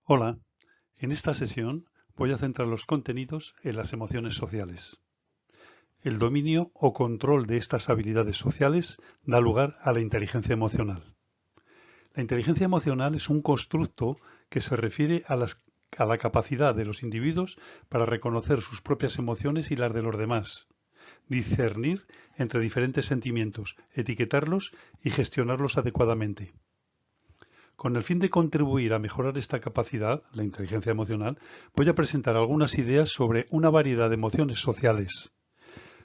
Hola, en esta sesión voy a centrar los contenidos en las emociones sociales. El dominio o control de estas habilidades sociales da lugar a la inteligencia emocional. La inteligencia emocional es un constructo que se refiere a la capacidad de los individuos para reconocer sus propias emociones y las de los demás, discernir entre diferentes sentimientos, etiquetarlos y gestionarlos adecuadamente. Con el fin de contribuir a mejorar esta capacidad, la inteligencia emocional, voy a presentar algunas ideas sobre una variedad de emociones sociales,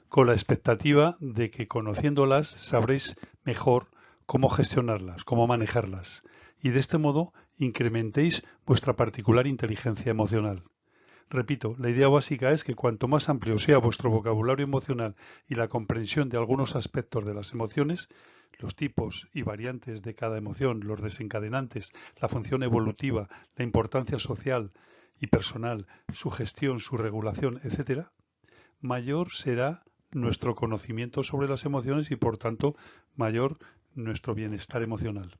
con la expectativa de que conociéndolas sabréis mejor cómo gestionarlas, cómo manejarlas, y de este modo incrementéis vuestra particular inteligencia emocional. Repito, la idea básica es que cuanto más amplio sea vuestro vocabulario emocional y la comprensión de algunos aspectos de las emociones, los tipos y variantes de cada emoción, los desencadenantes, la función evolutiva, la importancia social y personal, su gestión, su regulación, etc., mayor será nuestro conocimiento sobre las emociones y, por tanto, mayor nuestro bienestar emocional.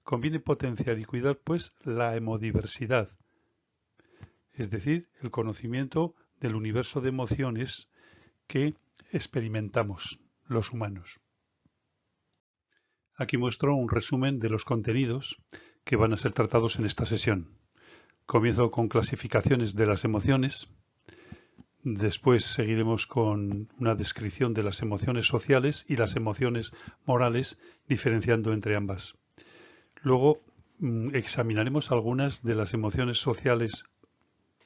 Conviene potenciar y cuidar, pues, la hemodiversidad, es decir, el conocimiento del universo de emociones que experimentamos los humanos. Aquí muestro un resumen de los contenidos que van a ser tratados en esta sesión. Comienzo con clasificaciones de las emociones, después seguiremos con una descripción de las emociones sociales y las emociones morales, diferenciando entre ambas. Luego examinaremos algunas de las emociones sociales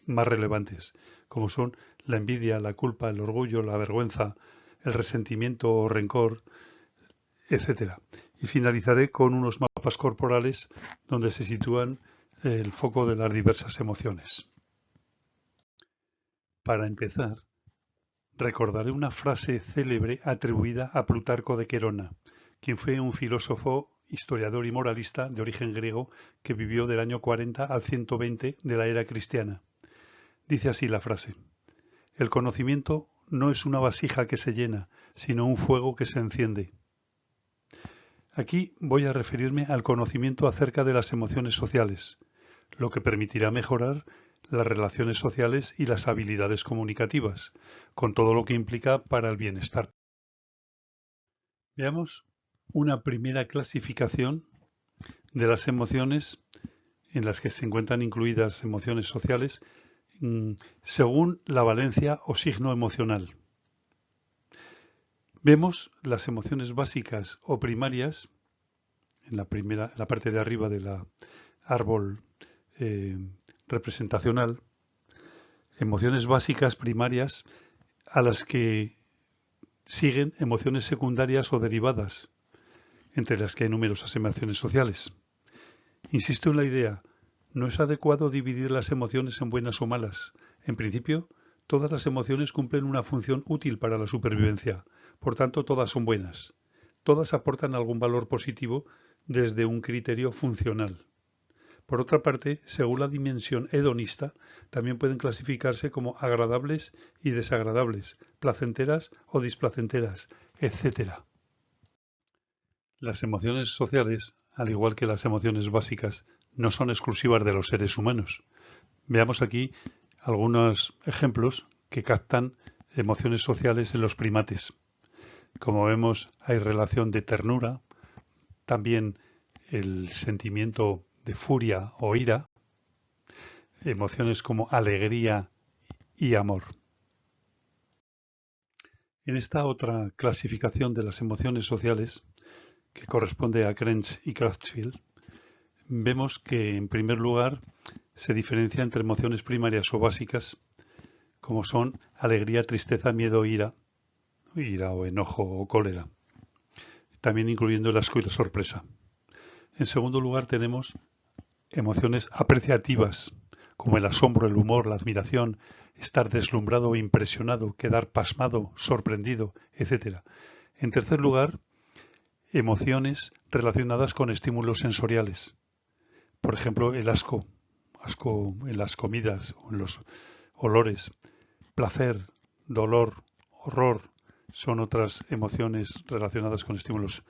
más relevantes, como son la envidia, la culpa, el orgullo, la vergüenza, el resentimiento o rencor, etc. Y finalizaré con unos mapas corporales donde se sitúan el foco de las diversas emociones. Para empezar, recordaré una frase célebre atribuida a Plutarco de Querona, quien fue un filósofo, historiador y moralista de origen griego que vivió del año 40 al 120 de la era cristiana. Dice así la frase: el conocimiento no es una vasija que se llena, sino un fuego que se enciende. Aquí voy a referirme al conocimiento acerca de las emociones sociales, lo que permitirá mejorar las relaciones sociales y las habilidades comunicativas, con todo lo que implica para el bienestar. Veamos una primera clasificación de las emociones en las que se encuentran incluidas emociones sociales según la valencia o signo emocional. Vemos las emociones básicas o primarias en la parte de arriba del árbol representacional, emociones básicas primarias a las que siguen emociones secundarias o derivadas, entre las que hay numerosas emociones sociales. Insisto en la idea, no es adecuado dividir las emociones en buenas o malas. En principio, todas las emociones cumplen una función útil para la supervivencia, por tanto todas son buenas. Todas aportan algún valor positivo desde un criterio funcional. Por otra parte, según la dimensión hedonista, también pueden clasificarse como agradables y desagradables, placenteras o displacenteras, etc. Las emociones sociales, al igual que las emociones básicas, no son exclusivas de los seres humanos. Veamos aquí algunos ejemplos que captan emociones sociales en los primates. Como vemos, hay relación de ternura, también el sentimiento de furia o ira, emociones como alegría y amor. En esta otra clasificación de las emociones sociales, que corresponde a Krenz y Craftsfield, vemos que en primer lugar se diferencia entre emociones primarias o básicas, como son alegría, tristeza, miedo, ira o enojo o cólera, también incluyendo el asco y la sorpresa. En segundo lugar tenemos emociones apreciativas, como el asombro, el humor, la admiración, estar deslumbrado o impresionado, quedar pasmado, sorprendido, etc. En tercer lugar, emociones relacionadas con estímulos sensoriales. Por ejemplo, el asco en las comidas o en los olores, placer, dolor, horror, son otras emociones relacionadas con estímulos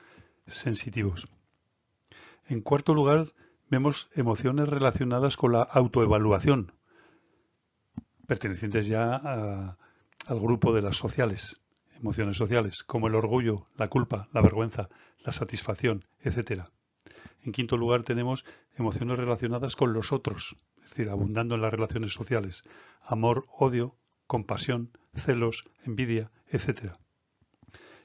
sensitivos. En cuarto lugar, vemos emociones relacionadas con la autoevaluación, pertenecientes ya al grupo de las sociales, emociones sociales, como el orgullo, la culpa, la vergüenza, la satisfacción, etc. En quinto lugar tenemos emociones relacionadas con los otros, es decir, abundando en las relaciones sociales, amor, odio, compasión, celos, envidia, etc.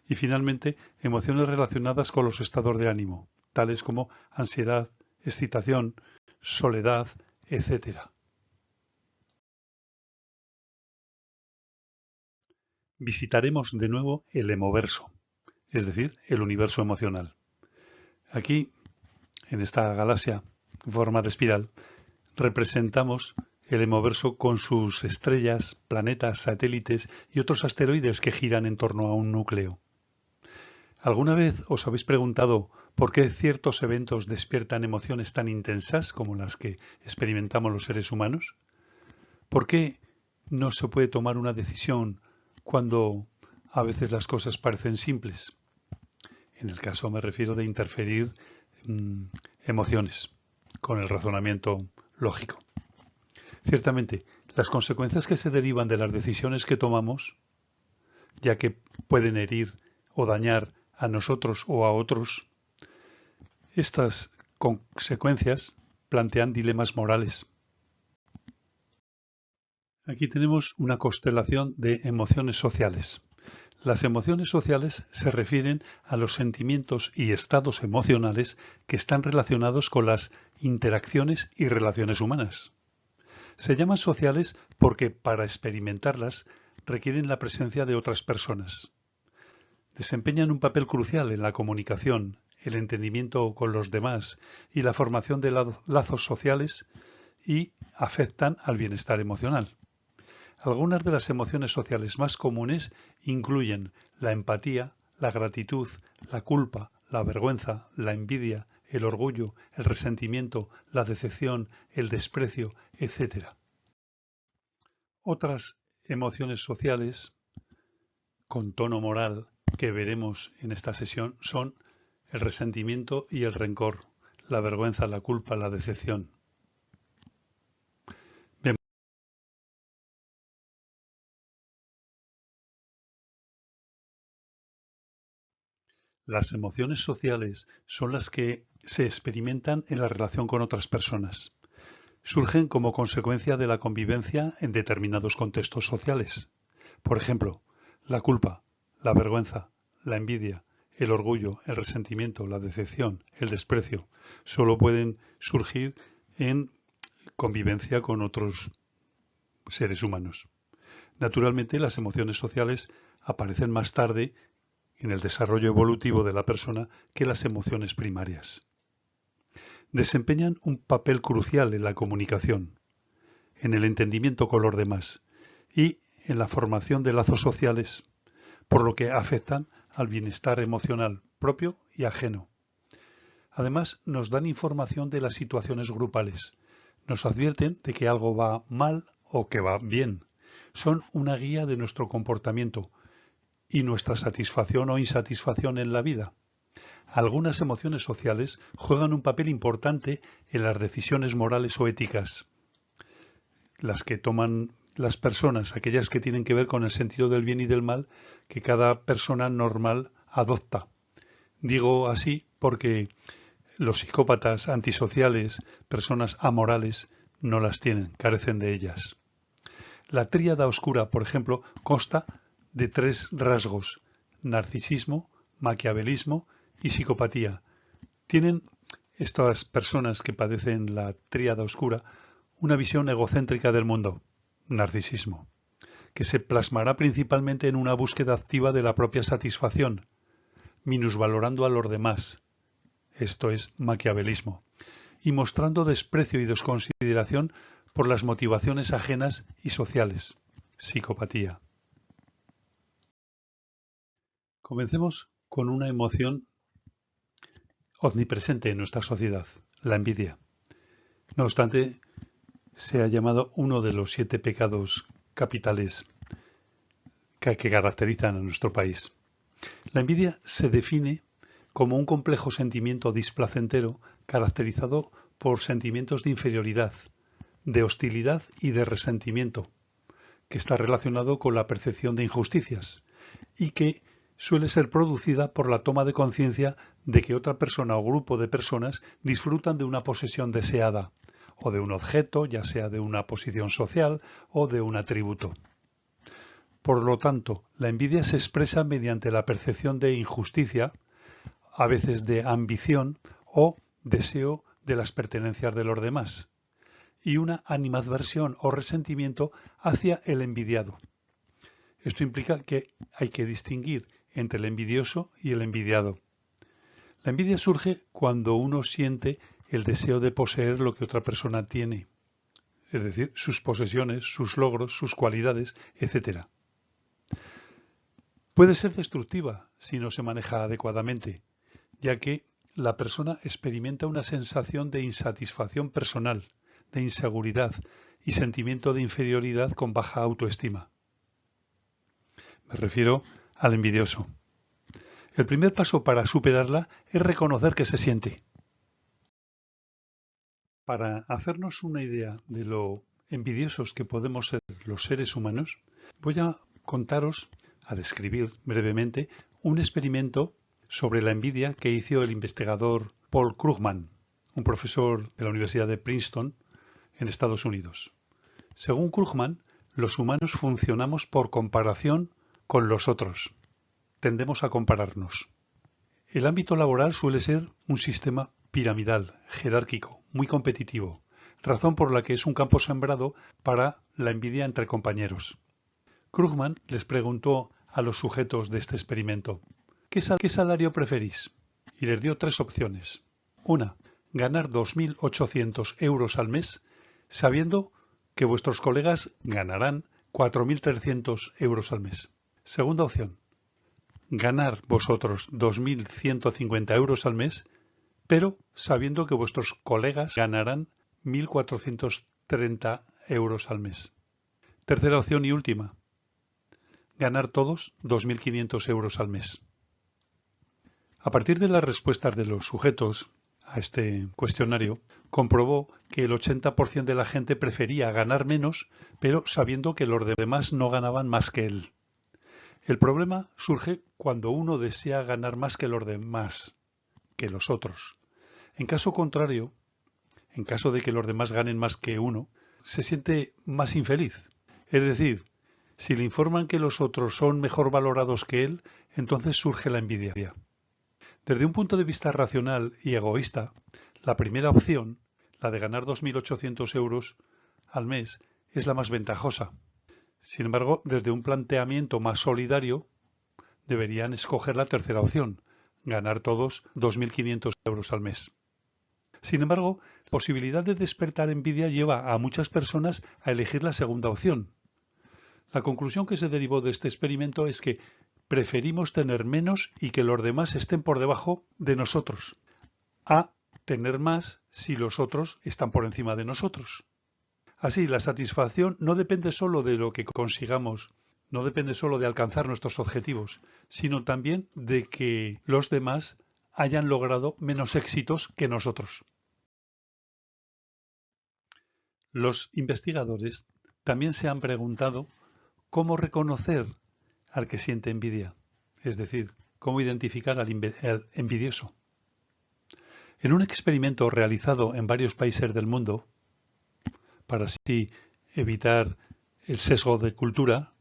Y finalmente, emociones relacionadas con los estados de ánimo, tales como ansiedad, excitación, soledad, etc. Visitaremos de nuevo el emoverso, es decir, el universo emocional. Aquí, en esta galaxia en forma de espiral, representamos el emoverso con sus estrellas, planetas, satélites y otros asteroides que giran en torno a un núcleo. ¿Alguna vez os habéis preguntado por qué ciertos eventos despiertan emociones tan intensas como las que experimentamos los seres humanos? ¿Por qué no se puede tomar una decisión cuando a veces las cosas parecen simples? En el caso me refiero de interferir emociones con el razonamiento lógico. Ciertamente, las consecuencias que se derivan de las decisiones que tomamos, ya que pueden herir o dañar a nosotros o a otros, estas consecuencias plantean dilemas morales. Aquí tenemos una constelación de emociones sociales. Las emociones sociales se refieren a los sentimientos y estados emocionales que están relacionados con las interacciones y relaciones humanas. Se llaman sociales porque para experimentarlas requieren la presencia de otras personas. Desempeñan un papel crucial en la comunicación, el entendimiento con los demás y la formación de lazos sociales y afectan al bienestar emocional. Algunas de las emociones sociales más comunes incluyen la empatía, la gratitud, la culpa, la vergüenza, la envidia, el orgullo, el resentimiento, la decepción, el desprecio, etc. Otras emociones sociales con tono moral que veremos en esta sesión son el resentimiento y el rencor, la vergüenza, la culpa, la decepción. Las emociones sociales son las que se experimentan en la relación con otras personas. Surgen como consecuencia de la convivencia en determinados contextos sociales. Por ejemplo, la culpa, la vergüenza, la envidia, el orgullo, el resentimiento, la decepción, el desprecio, solo pueden surgir en convivencia con otros seres humanos. Naturalmente, las emociones sociales aparecen más tarde en el desarrollo evolutivo de la persona que las emociones primarias. Desempeñan un papel crucial en la comunicación, en el entendimiento con los demás y en la formación de lazos sociales, por lo que afectan al bienestar emocional propio y ajeno. Además, nos dan información de las situaciones grupales, nos advierten de que algo va mal o que va bien, son una guía de nuestro comportamiento y nuestra satisfacción o insatisfacción en la vida. Algunas emociones sociales juegan un papel importante en las decisiones morales o éticas, las que toman las personas, aquellas que tienen que ver con el sentido del bien y del mal que cada persona normal adopta. Digo así porque los psicópatas antisociales, personas amorales, no las tienen, carecen de ellas. La tríada oscura, por ejemplo, consta de 3 rasgos: narcisismo, maquiavelismo y psicopatía. Tienen estas personas que padecen la tríada oscura una visión egocéntrica del mundo, narcisismo, que se plasmará principalmente en una búsqueda activa de la propia satisfacción, minusvalorando a los demás, esto es maquiavelismo, y mostrando desprecio y desconsideración por las motivaciones ajenas y sociales, psicopatía. Comencemos con una emoción omnipresente en nuestra sociedad, la envidia. No obstante, se ha llamado uno de los 7 pecados capitales que caracterizan a nuestro país. La envidia se define como un complejo sentimiento displacentero caracterizado por sentimientos de inferioridad, de hostilidad y de resentimiento, que está relacionado con la percepción de injusticias y que suele ser producida por la toma de conciencia de que otra persona o grupo de personas disfrutan de una posesión deseada o de un objeto, ya sea de una posición social o de un atributo. Por lo tanto, la envidia se expresa mediante la percepción de injusticia, a veces de ambición o deseo de las pertenencias de los demás, y una animadversión o resentimiento hacia el envidiado. Esto implica que hay que distinguir entre el envidioso y el envidiado. La envidia surge cuando uno siente el deseo de poseer lo que otra persona tiene, es decir, sus posesiones, sus logros, sus cualidades, etc. Puede ser destructiva si no se maneja adecuadamente, ya que la persona experimenta una sensación de insatisfacción personal, de inseguridad y sentimiento de inferioridad con baja autoestima. Me refiero al envidioso. El primer paso para superarla es reconocer que se siente. Para hacernos una idea de lo envidiosos que podemos ser los seres humanos, voy a contaros, a describir brevemente, un experimento sobre la envidia que hizo el investigador Paul Krugman, un profesor de la Universidad de Princeton en Estados Unidos. Según Krugman, los humanos funcionamos por comparación con los otros. Tendemos a compararnos. El ámbito laboral suele ser un sistema piramidal, jerárquico, muy competitivo, razón por la que es un campo sembrado para la envidia entre compañeros. Krugman les preguntó a los sujetos de este experimento: ¿qué salario preferís? Y les dio 3 opciones. Una, ganar 2.800 euros al mes, sabiendo que vuestros colegas ganarán 4.300 euros al mes. Segunda opción, ganar vosotros 2.150 euros al mes, pero sabiendo que vuestros colegas ganarán 1.430 euros al mes. Tercera opción y última, ganar todos 2.500 euros al mes. A partir de las respuestas de los sujetos a este cuestionario, comprobó que el 80% de la gente prefería ganar menos, pero sabiendo que los demás no ganaban más que él. El problema surge cuando uno desea ganar más que los demás, que los otros. En caso contrario, en caso de que los demás ganen más que uno, se siente más infeliz. Es decir, si le informan que los otros son mejor valorados que él, entonces surge la envidia. Desde un punto de vista racional y egoísta, la primera opción, la de ganar 2.800 euros al mes, es la más ventajosa. Sin embargo, desde un planteamiento más solidario, deberían escoger la tercera opción, ganar todos 2.500 euros al mes. Sin embargo, la posibilidad de despertar envidia lleva a muchas personas a elegir la segunda opción. La conclusión que se derivó de este experimento es que preferimos tener menos y que los demás estén por debajo de nosotros, a tener más si los otros están por encima de nosotros. Así, la satisfacción no depende solo de lo que consigamos, no depende solo de alcanzar nuestros objetivos, sino también de que los demás hayan logrado menos éxitos que nosotros. Los investigadores también se han preguntado cómo reconocer al que siente envidia, es decir, cómo identificar al envidioso. En un experimento realizado en varios países del mundo, para así evitar el sesgo de cultura,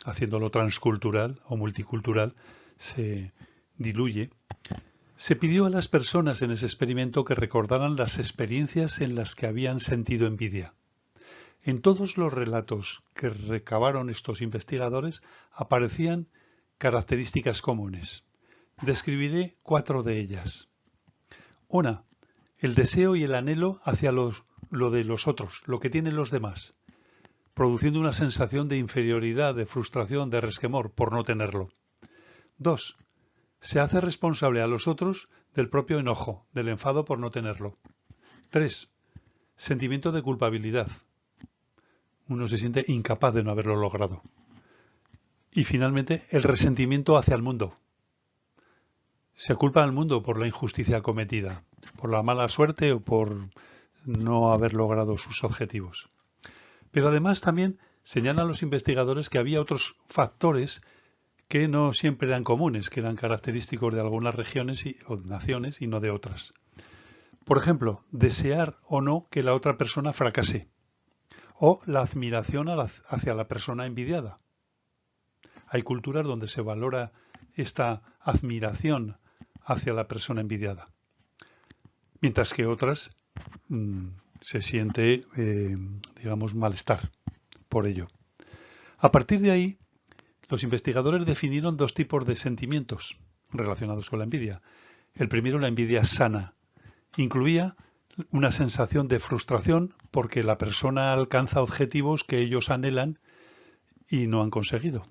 haciéndolo transcultural o multicultural, se diluye. Se pidió a las personas en ese experimento que recordaran las experiencias en las que habían sentido envidia. En todos los relatos que recabaron estos investigadores aparecían características comunes. Describiré 4 de ellas. Una, el deseo y el anhelo hacia lo de los otros, lo que tienen los demás, produciendo una sensación de inferioridad, de frustración, de resquemor por no tenerlo. 2. Se hace responsable a los otros del propio enojo, del enfado por no tenerlo. 3. Sentimiento de culpabilidad. Uno se siente incapaz de no haberlo logrado. Y finalmente, el resentimiento hacia el mundo. Se culpa al mundo por la injusticia cometida. por la mala suerte o por no haber logrado sus objetivos. Pero además también señalan los investigadores que había otros factores que no siempre eran comunes, que eran característicos de algunas regiones o naciones y no de otras. Por ejemplo, desear o no que la otra persona fracase, o la admiración hacia la persona envidiada. Hay culturas donde se valora esta admiración hacia la persona envidiada, mientras que otras se siente, digamos, malestar por ello. A partir de ahí, los investigadores definieron dos tipos de sentimientos relacionados con la envidia. El primero, la envidia sana. Incluía una sensación de frustración porque la persona alcanza objetivos que ellos anhelan y no han conseguido.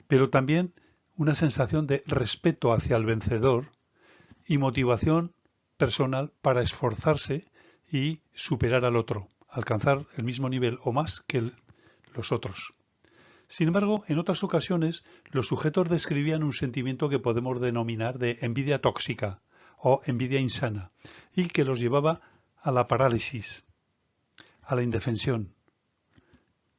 Pero también una sensación de respeto hacia el vencedor y motivación personal para esforzarse y superar al otro, alcanzar el mismo nivel o más que los otros. Sin embargo, en otras ocasiones, los sujetos describían un sentimiento que podemos denominar de envidia tóxica o envidia insana, y que los llevaba a la parálisis, a la indefensión.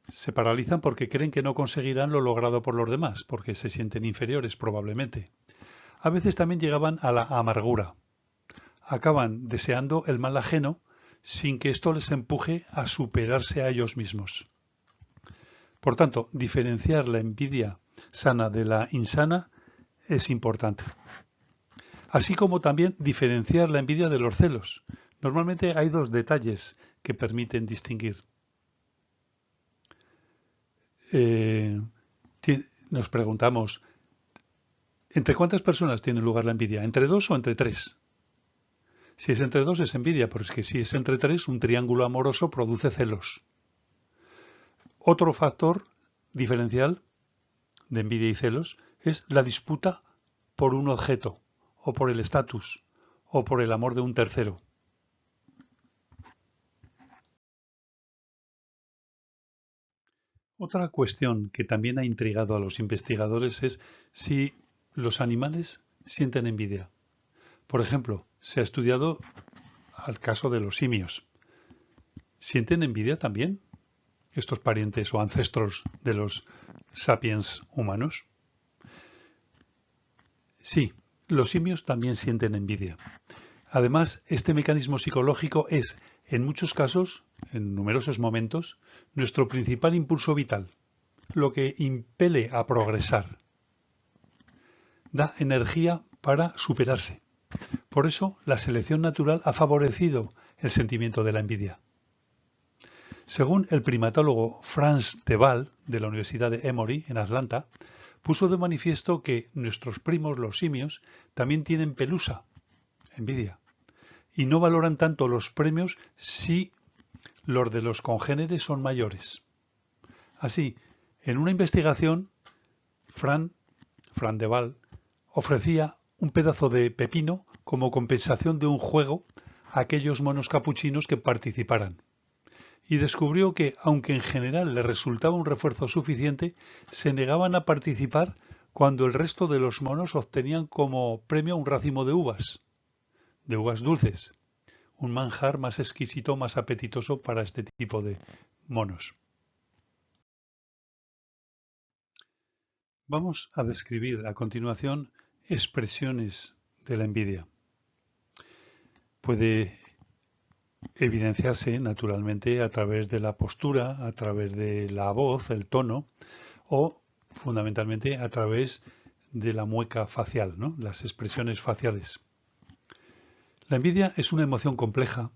Se paralizan porque creen que no conseguirán lo logrado por los demás, porque se sienten inferiores probablemente. A veces también llegaban a la amargura. Acaban deseando el mal ajeno sin que esto les empuje a superarse a ellos mismos. Por tanto, diferenciar la envidia sana de la insana es importante. Así como también diferenciar la envidia de los celos. Normalmente hay dos detalles que permiten distinguir. Nos preguntamos, ¿entre cuántas personas tiene lugar la envidia? ¿Entre dos o entre tres? Si es entre dos es envidia, pero es que si es entre tres, un triángulo amoroso produce celos. Otro factor diferencial de envidia y celos es la disputa por un objeto, o por el estatus, o por el amor de un tercero. Otra cuestión que también ha intrigado a los investigadores es si los animales sienten envidia. Por ejemplo, se ha estudiado al caso de los simios. ¿Sienten envidia también estos parientes o ancestros de los sapiens humanos? Sí, los simios también sienten envidia. Además, este mecanismo psicológico es, en muchos casos, en numerosos momentos, nuestro principal impulso vital, lo que impele a progresar. Da energía para superarse. Por eso, la selección natural ha favorecido el sentimiento de la envidia. Según el primatólogo Frans de Waal, de la Universidad de Emory, en Atlanta, puso de manifiesto que nuestros primos, los simios, también tienen pelusa, envidia, y no valoran tanto los premios si los de los congéneres son mayores. Así, en una investigación, Fran de Waal ofrecía un pedazo de pepino como compensación de un juego a aquellos monos capuchinos que participaran. Y descubrió que, aunque en general le resultaba un refuerzo suficiente, se negaban a participar cuando el resto de los monos obtenían como premio un racimo de uvas dulces, un manjar más exquisito, más apetitoso para este tipo de monos. Vamos a describir a continuación expresiones de la envidia. Puede evidenciarse naturalmente a través de la postura, a través de la voz, el tono, o fundamentalmente a través de la mueca facial, ¿no? Las expresiones faciales. La envidia es una emoción compleja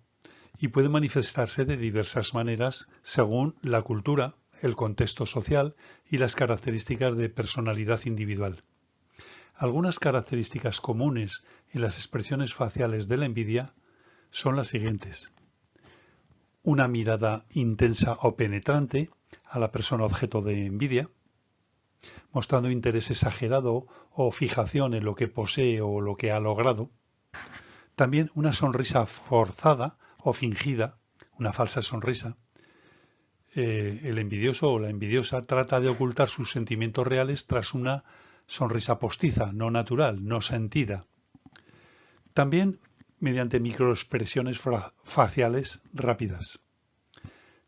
y puede manifestarse de diversas maneras según la cultura, el contexto social y las características de personalidad individual. Algunas características comunes en las expresiones faciales de la envidia son las siguientes. Una mirada intensa o penetrante a la persona objeto de envidia, mostrando interés exagerado o fijación en lo que posee o lo que ha logrado. También una sonrisa forzada o fingida, una falsa sonrisa. El envidioso o la envidiosa trata de ocultar sus sentimientos reales tras una sonrisa postiza, no natural, no sentida. También mediante microexpresiones faciales rápidas,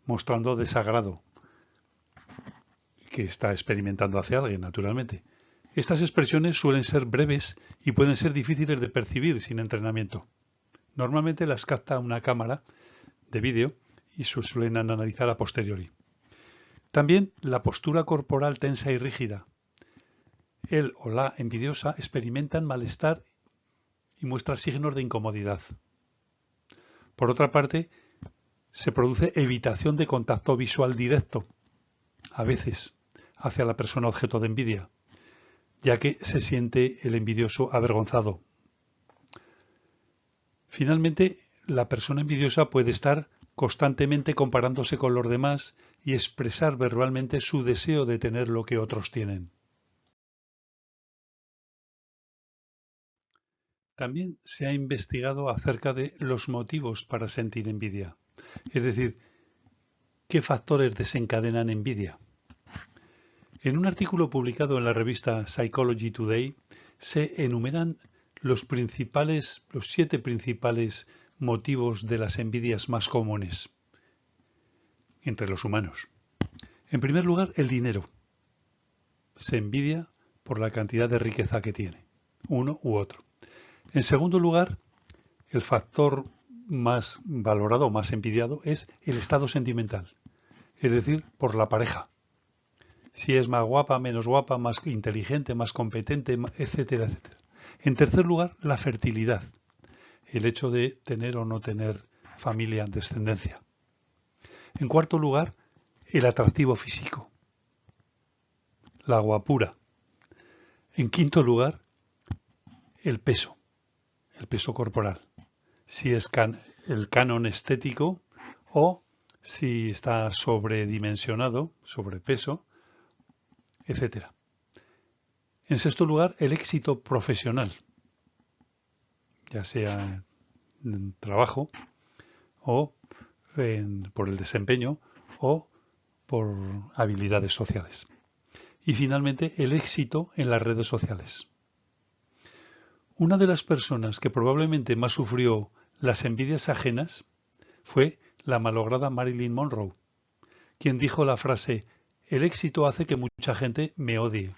mostrando desagrado que está experimentando hacia alguien, naturalmente. Estas expresiones suelen ser breves y pueden ser difíciles de percibir sin entrenamiento. Normalmente las capta una cámara de vídeo y se suelen analizar a posteriori. También la postura corporal tensa y rígida. Él o la envidiosa experimentan malestar y muestran signos de incomodidad. Por otra parte, se produce evitación de contacto visual directo, a veces, hacia la persona objeto de envidia, ya que se siente el envidioso avergonzado. Finalmente, la persona envidiosa puede estar constantemente comparándose con los demás y expresar verbalmente su deseo de tener lo que otros tienen. También se ha investigado acerca de los motivos para sentir envidia, es decir, qué factores desencadenan envidia. En un artículo publicado en la revista Psychology Today se enumeran los 7 principales motivos de las envidias más comunes entre los humanos. En primer lugar, el dinero. Se envidia por la cantidad de riqueza que tiene, uno u otro. En segundo lugar, el factor más valorado, más envidiado, es el estado sentimental, es decir, por la pareja. Si es más guapa, menos guapa, más inteligente, más competente, etcétera, etcétera. En tercer lugar, la fertilidad, el hecho de tener o no tener familia, descendencia. En cuarto lugar, el atractivo físico, la guapura. En quinto lugar, el peso corporal, si es el canon estético o si está sobredimensionado, sobrepeso, etcétera. En sexto lugar, el éxito profesional, ya sea en trabajo o por el desempeño o por habilidades sociales. Y finalmente, el éxito en las redes sociales. Una de las personas que probablemente más sufrió las envidias ajenas fue la malograda Marilyn Monroe, quien dijo la frase: "El éxito hace que mucha gente me odie".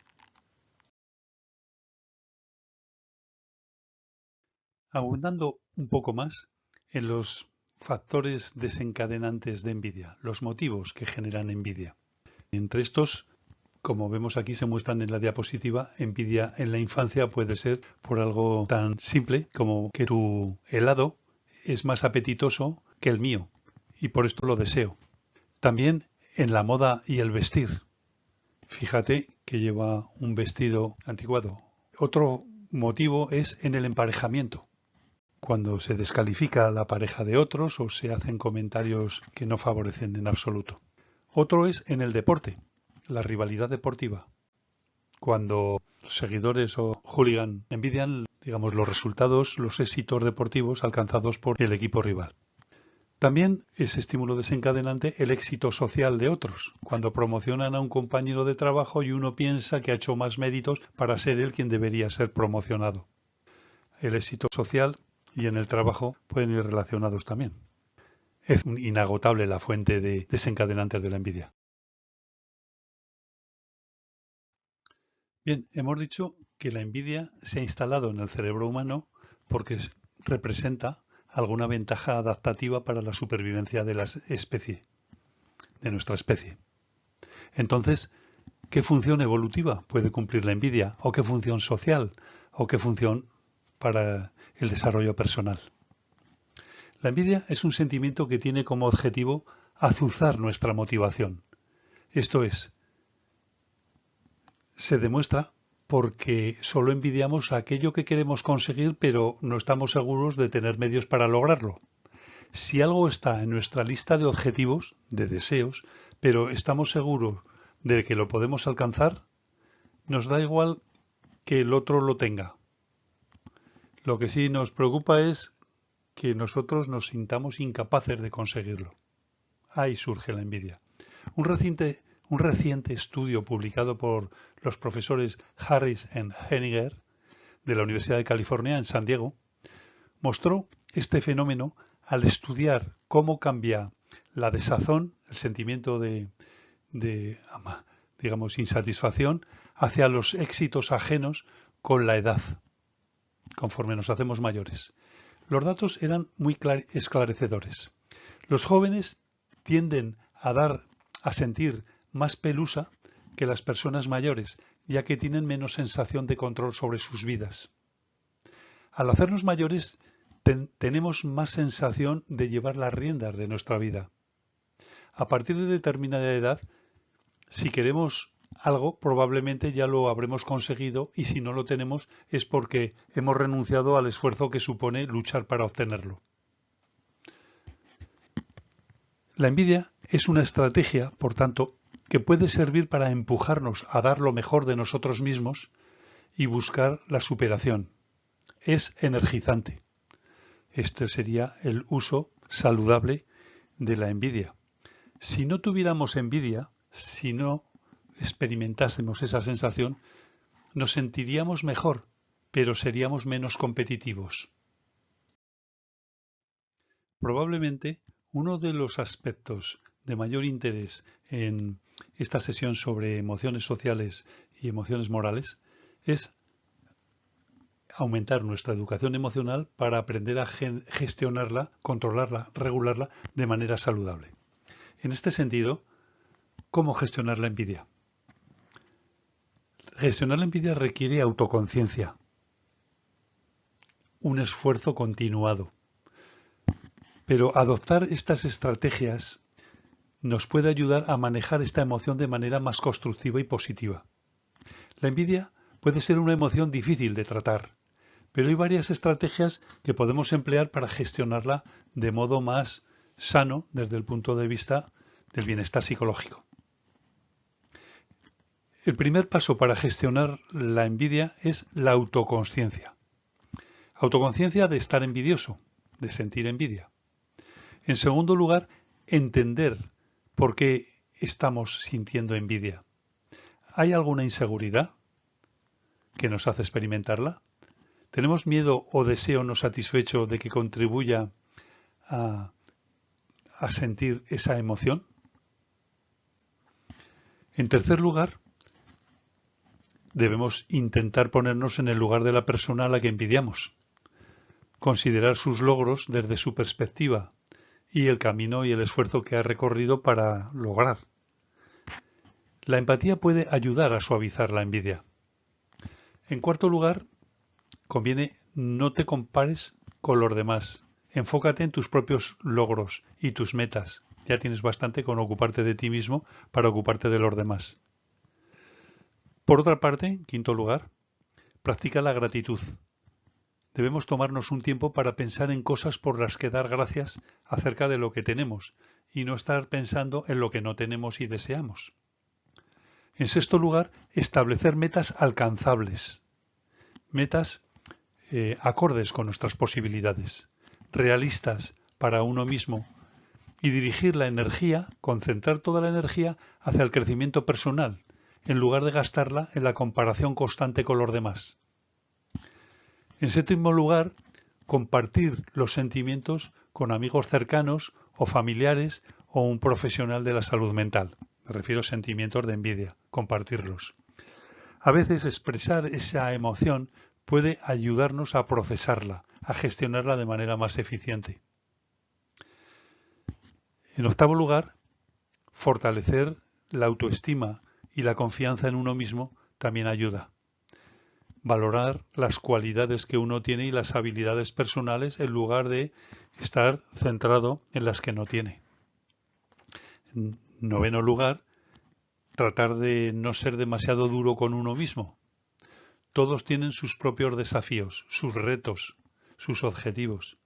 Abundando un poco más en los factores desencadenantes de envidia, los motivos que generan envidia. Entre estos, como vemos aquí, se muestran en la diapositiva, envidia en la infancia puede ser por algo tan simple como que tu helado es más apetitoso que el mío y por esto lo deseo. También en la moda y el vestir. Fíjate que lleva un vestido anticuado. Otro motivo es en el emparejamiento, cuando se descalifica a la pareja de otros o se hacen comentarios que no favorecen en absoluto. Otro es en el deporte, la rivalidad deportiva, cuando los seguidores o hooligan envidian, digamos, los resultados, los éxitos deportivos alcanzados por el equipo rival. También es estímulo desencadenante el éxito social de otros, cuando promocionan a un compañero de trabajo y uno piensa que ha hecho más méritos para ser él quien debería ser promocionado. El éxito social y en el trabajo pueden ir relacionados también. Es inagotable la fuente de desencadenantes de la envidia. Bien, hemos dicho que la envidia se ha instalado en el cerebro humano porque representa alguna ventaja adaptativa para la supervivencia de la especie, de nuestra especie. Entonces, ¿qué función evolutiva puede cumplir la envidia? ¿O qué función social? ¿O qué función para el desarrollo personal? La envidia es un sentimiento que tiene como objetivo azuzar nuestra motivación. Esto es, se demuestra porque solo envidiamos aquello que queremos conseguir, pero no estamos seguros de tener medios para lograrlo. Si algo está en nuestra lista de objetivos, de deseos, pero estamos seguros de que lo podemos alcanzar, nos da igual que el otro lo tenga. Lo que sí nos preocupa es que nosotros nos sintamos incapaces de conseguirlo. Ahí surge la envidia. Un reciente estudio publicado por los profesores Harris y Henniger de la Universidad de California en San Diego mostró este fenómeno al estudiar cómo cambia la desazón, el sentimiento de digamos, insatisfacción hacia los éxitos ajenos con la edad, conforme nos hacemos mayores. Los datos eran muy esclarecedores. Los jóvenes tienden a sentir más pelusa que las personas mayores, ya que tienen menos sensación de control sobre sus vidas. Al hacernos mayores, tenemos más sensación de llevar las riendas de nuestra vida. A partir de determinada edad, si queremos algo, probablemente ya lo habremos conseguido, y si no lo tenemos es porque hemos renunciado al esfuerzo que supone luchar para obtenerlo. La envidia es una estrategia, por tanto, que puede servir para empujarnos a dar lo mejor de nosotros mismos y buscar la superación. Es energizante. Este sería el uso saludable de la envidia. Si no tuviéramos envidia, si no experimentásemos esa sensación, nos sentiríamos mejor, pero seríamos menos competitivos. Probablemente uno de los aspectos de mayor interés en esta sesión sobre emociones sociales y emociones morales es aumentar nuestra educación emocional para aprender a gestionarla, controlarla, regularla de manera saludable. En este sentido, ¿cómo gestionar la envidia? Gestionar la envidia requiere autoconciencia, un esfuerzo continuado. Pero adoptar estas estrategias nos puede ayudar a manejar esta emoción de manera más constructiva y positiva. La envidia puede ser una emoción difícil de tratar, pero hay varias estrategias que podemos emplear para gestionarla de modo más sano desde el punto de vista del bienestar psicológico. El primer paso para gestionar la envidia es la autoconsciencia. Autoconsciencia de estar envidioso, de sentir envidia. En segundo lugar, entender por qué estamos sintiendo envidia. ¿Hay alguna inseguridad que nos hace experimentarla? ¿Tenemos miedo o deseo no satisfecho de que contribuya a sentir esa emoción? En tercer lugar, debemos intentar ponernos en el lugar de la persona a la que envidiamos, considerar sus logros desde su perspectiva y el camino y el esfuerzo que ha recorrido para lograr. La empatía puede ayudar a suavizar la envidia. En cuarto lugar, conviene no te compares con los demás. Enfócate en tus propios logros y tus metas. Ya tienes bastante con ocuparte de ti mismo para ocuparte de los demás. Por otra parte, en quinto lugar, practica la gratitud. Debemos tomarnos un tiempo para pensar en cosas por las que dar gracias acerca de lo que tenemos y no estar pensando en lo que no tenemos y deseamos. En sexto lugar, establecer metas alcanzables, metas acordes con nuestras posibilidades, realistas para uno mismo, y dirigir la energía, concentrar toda la energía hacia el crecimiento personal, en lugar de gastarla en la comparación constante con los demás. En séptimo lugar, compartir los sentimientos con amigos cercanos o familiares o un profesional de la salud mental. Me refiero a sentimientos de envidia, compartirlos. A veces expresar esa emoción puede ayudarnos a procesarla, a gestionarla de manera más eficiente. En octavo lugar, fortalecer la autoestima y la confianza en uno mismo también ayuda. Valorar las cualidades que uno tiene y las habilidades personales en lugar de estar centrado en las que no tiene. En noveno lugar, tratar de no ser demasiado duro con uno mismo. Todos tienen sus propios desafíos, sus retos, sus objetivos.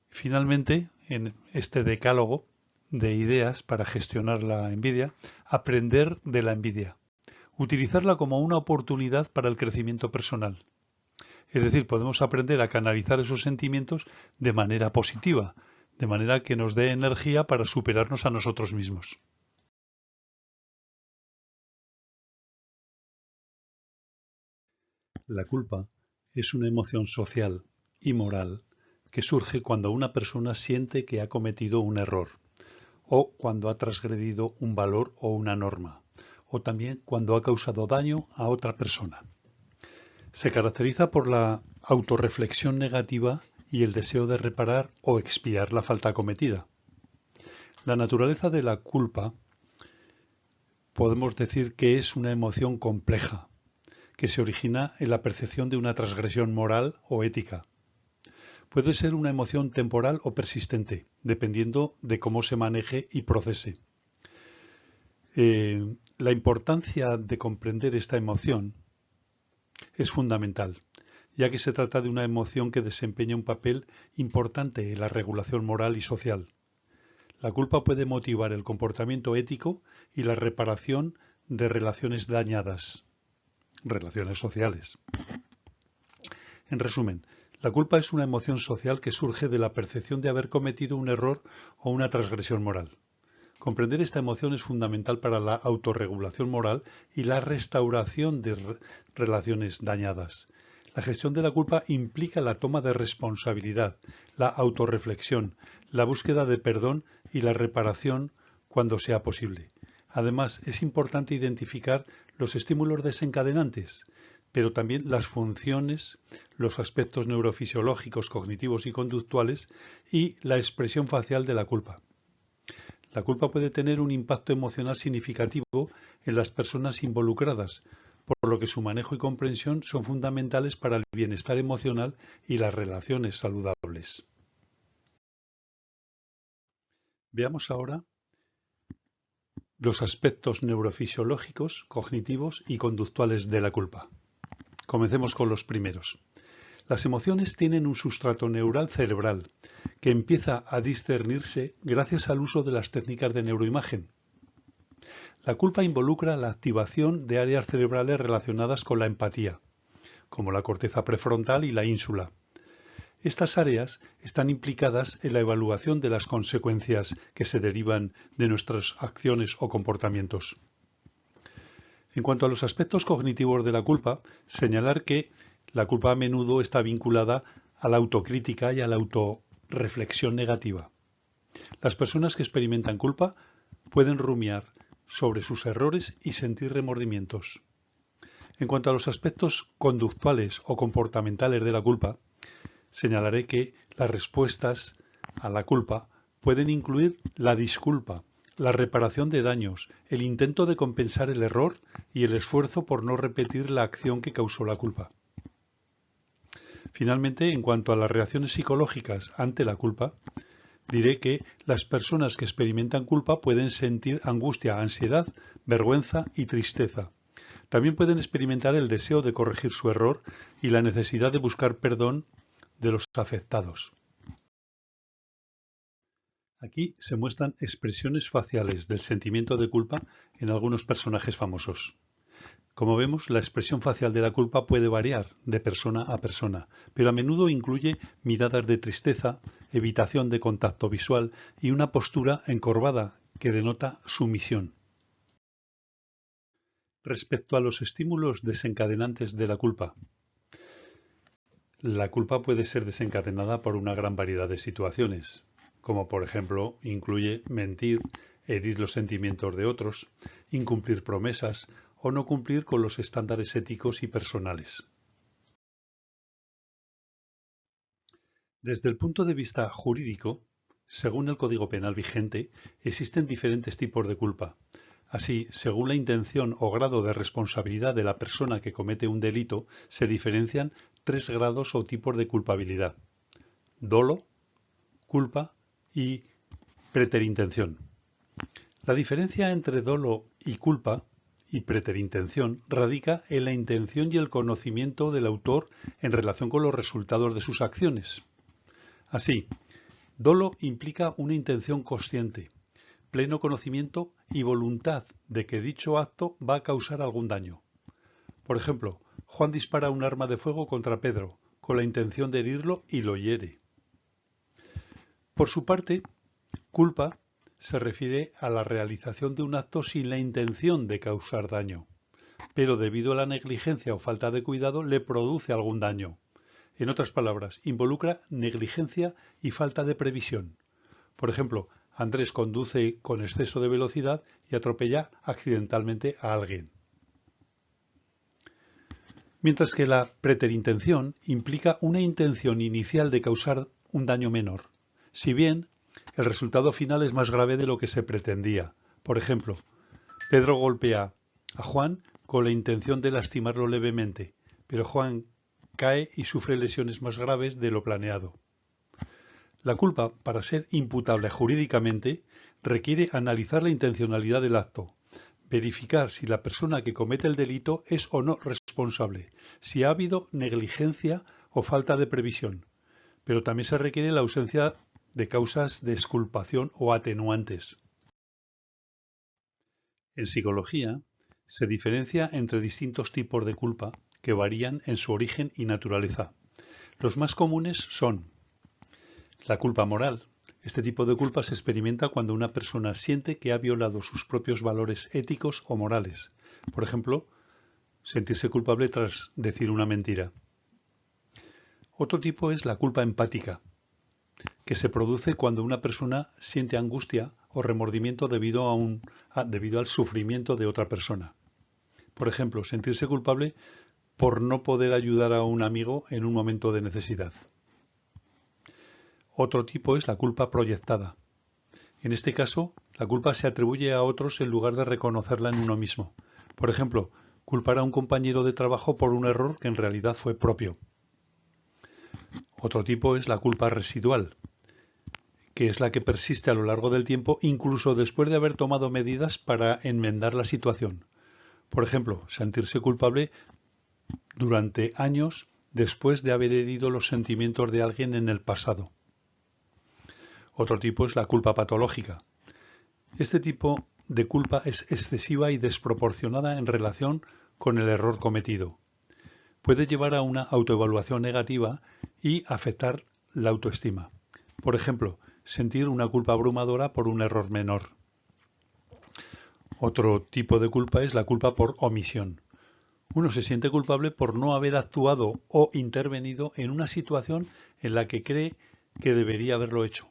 Finalmente, en este decálogo de ideas para gestionar la envidia, aprender de la envidia. Utilizarla como una oportunidad para el crecimiento personal. Es decir, podemos aprender a canalizar esos sentimientos de manera positiva, de manera que nos dé energía para superarnos a nosotros mismos. La culpa es una emoción social y moral que surge cuando una persona siente que ha cometido un error, o cuando ha transgredido un valor o una norma, o también cuando ha causado daño a otra persona. Se caracteriza por la autorreflexión negativa y el deseo de reparar o expiar la falta cometida. La naturaleza de la culpa podemos decir que es una emoción compleja, que se origina en la percepción de una transgresión moral o ética. Puede ser una emoción temporal o persistente, dependiendo de cómo se maneje y procese. La importancia de comprender esta emoción es fundamental, ya que se trata de una emoción que desempeña un papel importante en la regulación moral y social. La culpa puede motivar el comportamiento ético y la reparación de relaciones dañadas, relaciones sociales. En resumen, la culpa es una emoción social que surge de la percepción de haber cometido un error o una transgresión moral. Comprender esta emoción es fundamental para la autorregulación moral y la restauración de relaciones dañadas. La gestión de la culpa implica la toma de responsabilidad, la autorreflexión, la búsqueda de perdón y la reparación cuando sea posible. Además, es importante identificar los estímulos desencadenantes, pero también las funciones, los aspectos neurofisiológicos, cognitivos y conductuales y la expresión facial de la culpa. La culpa puede tener un impacto emocional significativo en las personas involucradas, por lo que su manejo y comprensión son fundamentales para el bienestar emocional y las relaciones saludables. Veamos ahora los aspectos neurofisiológicos, cognitivos y conductuales de la culpa. Comencemos con los primeros. Las emociones tienen un sustrato neural cerebral que empieza a discernirse gracias al uso de las técnicas de neuroimagen. La culpa involucra la activación de áreas cerebrales relacionadas con la empatía, como la corteza prefrontal y la ínsula. Estas áreas están implicadas en la evaluación de las consecuencias que se derivan de nuestras acciones o comportamientos. En cuanto a los aspectos cognitivos de la culpa, señalar que la culpa a menudo está vinculada a la autocrítica y a la autorreflexión negativa. Las personas que experimentan culpa pueden rumiar sobre sus errores y sentir remordimientos. En cuanto a los aspectos conductuales o comportamentales de la culpa, señalaré que las respuestas a la culpa pueden incluir la disculpa, la reparación de daños, el intento de compensar el error y el esfuerzo por no repetir la acción que causó la culpa. Finalmente, en cuanto a las reacciones psicológicas ante la culpa, diré que las personas que experimentan culpa pueden sentir angustia, ansiedad, vergüenza y tristeza. También pueden experimentar el deseo de corregir su error y la necesidad de buscar perdón de los afectados. Aquí se muestran expresiones faciales del sentimiento de culpa en algunos personajes famosos. Como vemos, la expresión facial de la culpa puede variar de persona a persona, pero a menudo incluye miradas de tristeza, evitación de contacto visual y una postura encorvada que denota sumisión. Respecto a los estímulos desencadenantes de la culpa puede ser desencadenada por una gran variedad de situaciones, como por ejemplo incluye mentir, herir los sentimientos de otros, incumplir promesas o no cumplir con los estándares éticos y personales. Desde el punto de vista jurídico, según el Código Penal vigente, existen diferentes tipos de culpa. Así, según la intención o grado de responsabilidad de la persona que comete un delito, se diferencian 3 grados o tipos de culpabilidad: dolo, culpa y preterintención. La diferencia entre dolo y culpa y preterintención radica en la intención y el conocimiento del autor en relación con los resultados de sus acciones. Así, dolo implica una intención consciente, pleno conocimiento y voluntad de que dicho acto va a causar algún daño. Por ejemplo, Juan dispara un arma de fuego contra Pedro, con la intención de herirlo y lo hiere. Por su parte, culpa se refiere a la realización de un acto sin la intención de causar daño, pero debido a la negligencia o falta de cuidado le produce algún daño. En otras palabras, involucra negligencia y falta de previsión. Por ejemplo, Andrés conduce con exceso de velocidad y atropella accidentalmente a alguien. Mientras que la preterintención implica una intención inicial de causar un daño menor, si bien el resultado final es más grave de lo que se pretendía. Por ejemplo, Pedro golpea a Juan con la intención de lastimarlo levemente, pero Juan cae y sufre lesiones más graves de lo planeado. La culpa, para ser imputable jurídicamente, requiere analizar la intencionalidad del acto, verificar si la persona que comete el delito es o no responsable, si ha habido negligencia o falta de previsión, pero también se requiere la ausencia de causas de exculpación o atenuantes. En psicología, se diferencia entre distintos tipos de culpa que varían en su origen y naturaleza. Los más comunes son la culpa moral. Este tipo de culpa se experimenta cuando una persona siente que ha violado sus propios valores éticos o morales. Por ejemplo, sentirse culpable tras decir una mentira. Otro tipo es la culpa empática, que se produce cuando una persona siente angustia o remordimiento debido al sufrimiento de otra persona. Por ejemplo, sentirse culpable por no poder ayudar a un amigo en un momento de necesidad. Otro tipo es la culpa proyectada. En este caso, la culpa se atribuye a otros en lugar de reconocerla en uno mismo. Por ejemplo, culpar a un compañero de trabajo por un error que en realidad fue propio. Otro tipo es la culpa residual, que es la que persiste a lo largo del tiempo incluso después de haber tomado medidas para enmendar la situación. Por ejemplo, sentirse culpable durante años después de haber herido los sentimientos de alguien en el pasado. Otro tipo es la culpa patológica. Este tipo de culpa es excesiva y desproporcionada en relación con el error cometido. Puede llevar a una autoevaluación negativa y afectar la autoestima. Por ejemplo, sentir una culpa abrumadora por un error menor. Otro tipo de culpa es la culpa por omisión. Uno se siente culpable por no haber actuado o intervenido en una situación en la que cree que debería haberlo hecho.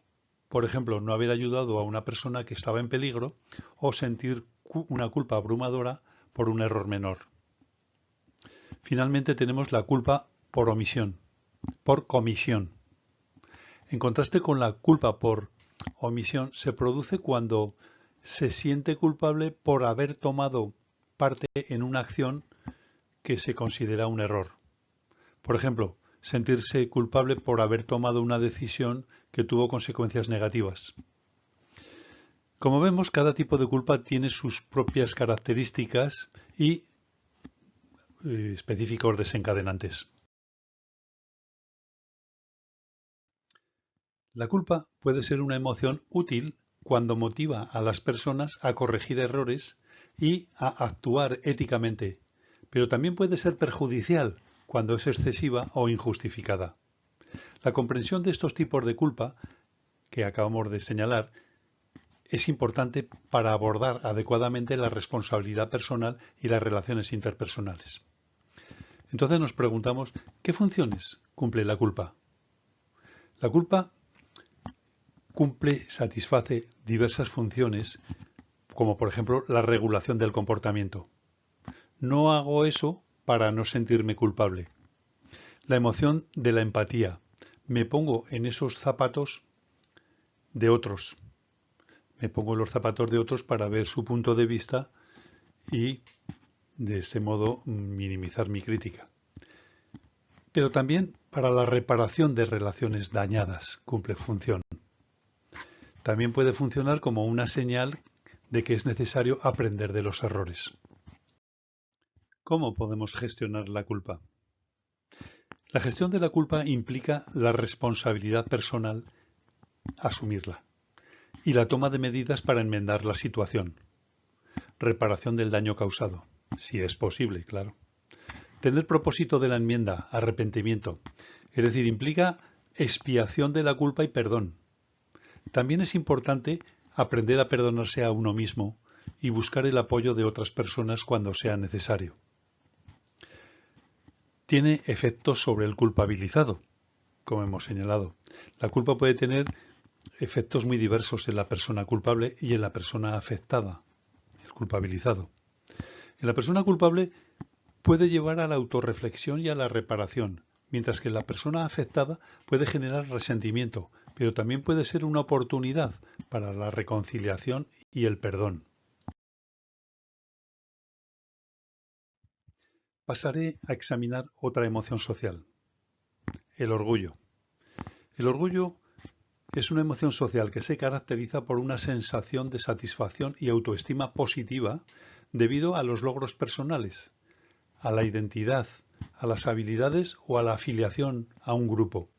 Por ejemplo, no haber ayudado a una persona que estaba en peligro o sentir una culpa abrumadora por un error menor. Finalmente tenemos la culpa por omisión, por comisión. En contraste con la culpa por omisión, se produce cuando se siente culpable por haber tomado parte en una acción que se considera un error. Por ejemplo, sentirse culpable por haber tomado una decisión que tuvo consecuencias negativas. Como vemos, cada tipo de culpa tiene sus propias características y específicos desencadenantes. La culpa puede ser una emoción útil cuando motiva a las personas a corregir errores y a actuar éticamente, pero también puede ser perjudicial cuando es excesiva o injustificada. La comprensión de estos tipos de culpa que acabamos de señalar es importante para abordar adecuadamente la responsabilidad personal y las relaciones interpersonales. Entonces nos preguntamos, ¿qué funciones cumple la culpa? La culpa satisface diversas funciones, como por ejemplo la regulación del comportamiento. No hago eso para no sentirme culpable. La emoción de la empatía. Me pongo en esos zapatos de otros. Me pongo en los zapatos de otros para ver su punto de vista y de ese modo minimizar mi crítica. Pero también para la reparación de relaciones dañadas cumple función. También puede funcionar como una señal de que es necesario aprender de los errores. ¿Cómo podemos gestionar la culpa? La gestión de la culpa implica la responsabilidad personal, asumirla, y la toma de medidas para enmendar la situación. Reparación del daño causado, si es posible, claro. Tener propósito de la enmienda, arrepentimiento, es decir, implica expiación de la culpa y perdón. También es importante aprender a perdonarse a uno mismo y buscar el apoyo de otras personas cuando sea necesario. tiene efectos sobre el culpabilizado, como hemos señalado. La culpa puede tener efectos muy diversos en la persona culpable y en la persona afectada, el culpabilizado. En la persona culpable puede llevar a la autorreflexión y a la reparación, mientras que en la persona afectada puede generar resentimiento, pero también puede ser una oportunidad para la reconciliación y el perdón. Pasaré a examinar otra emoción social, el orgullo. El orgullo es una emoción social que se caracteriza por una sensación de satisfacción y autoestima positiva debido a los logros personales, a la identidad, a las habilidades o a la afiliación a un grupo.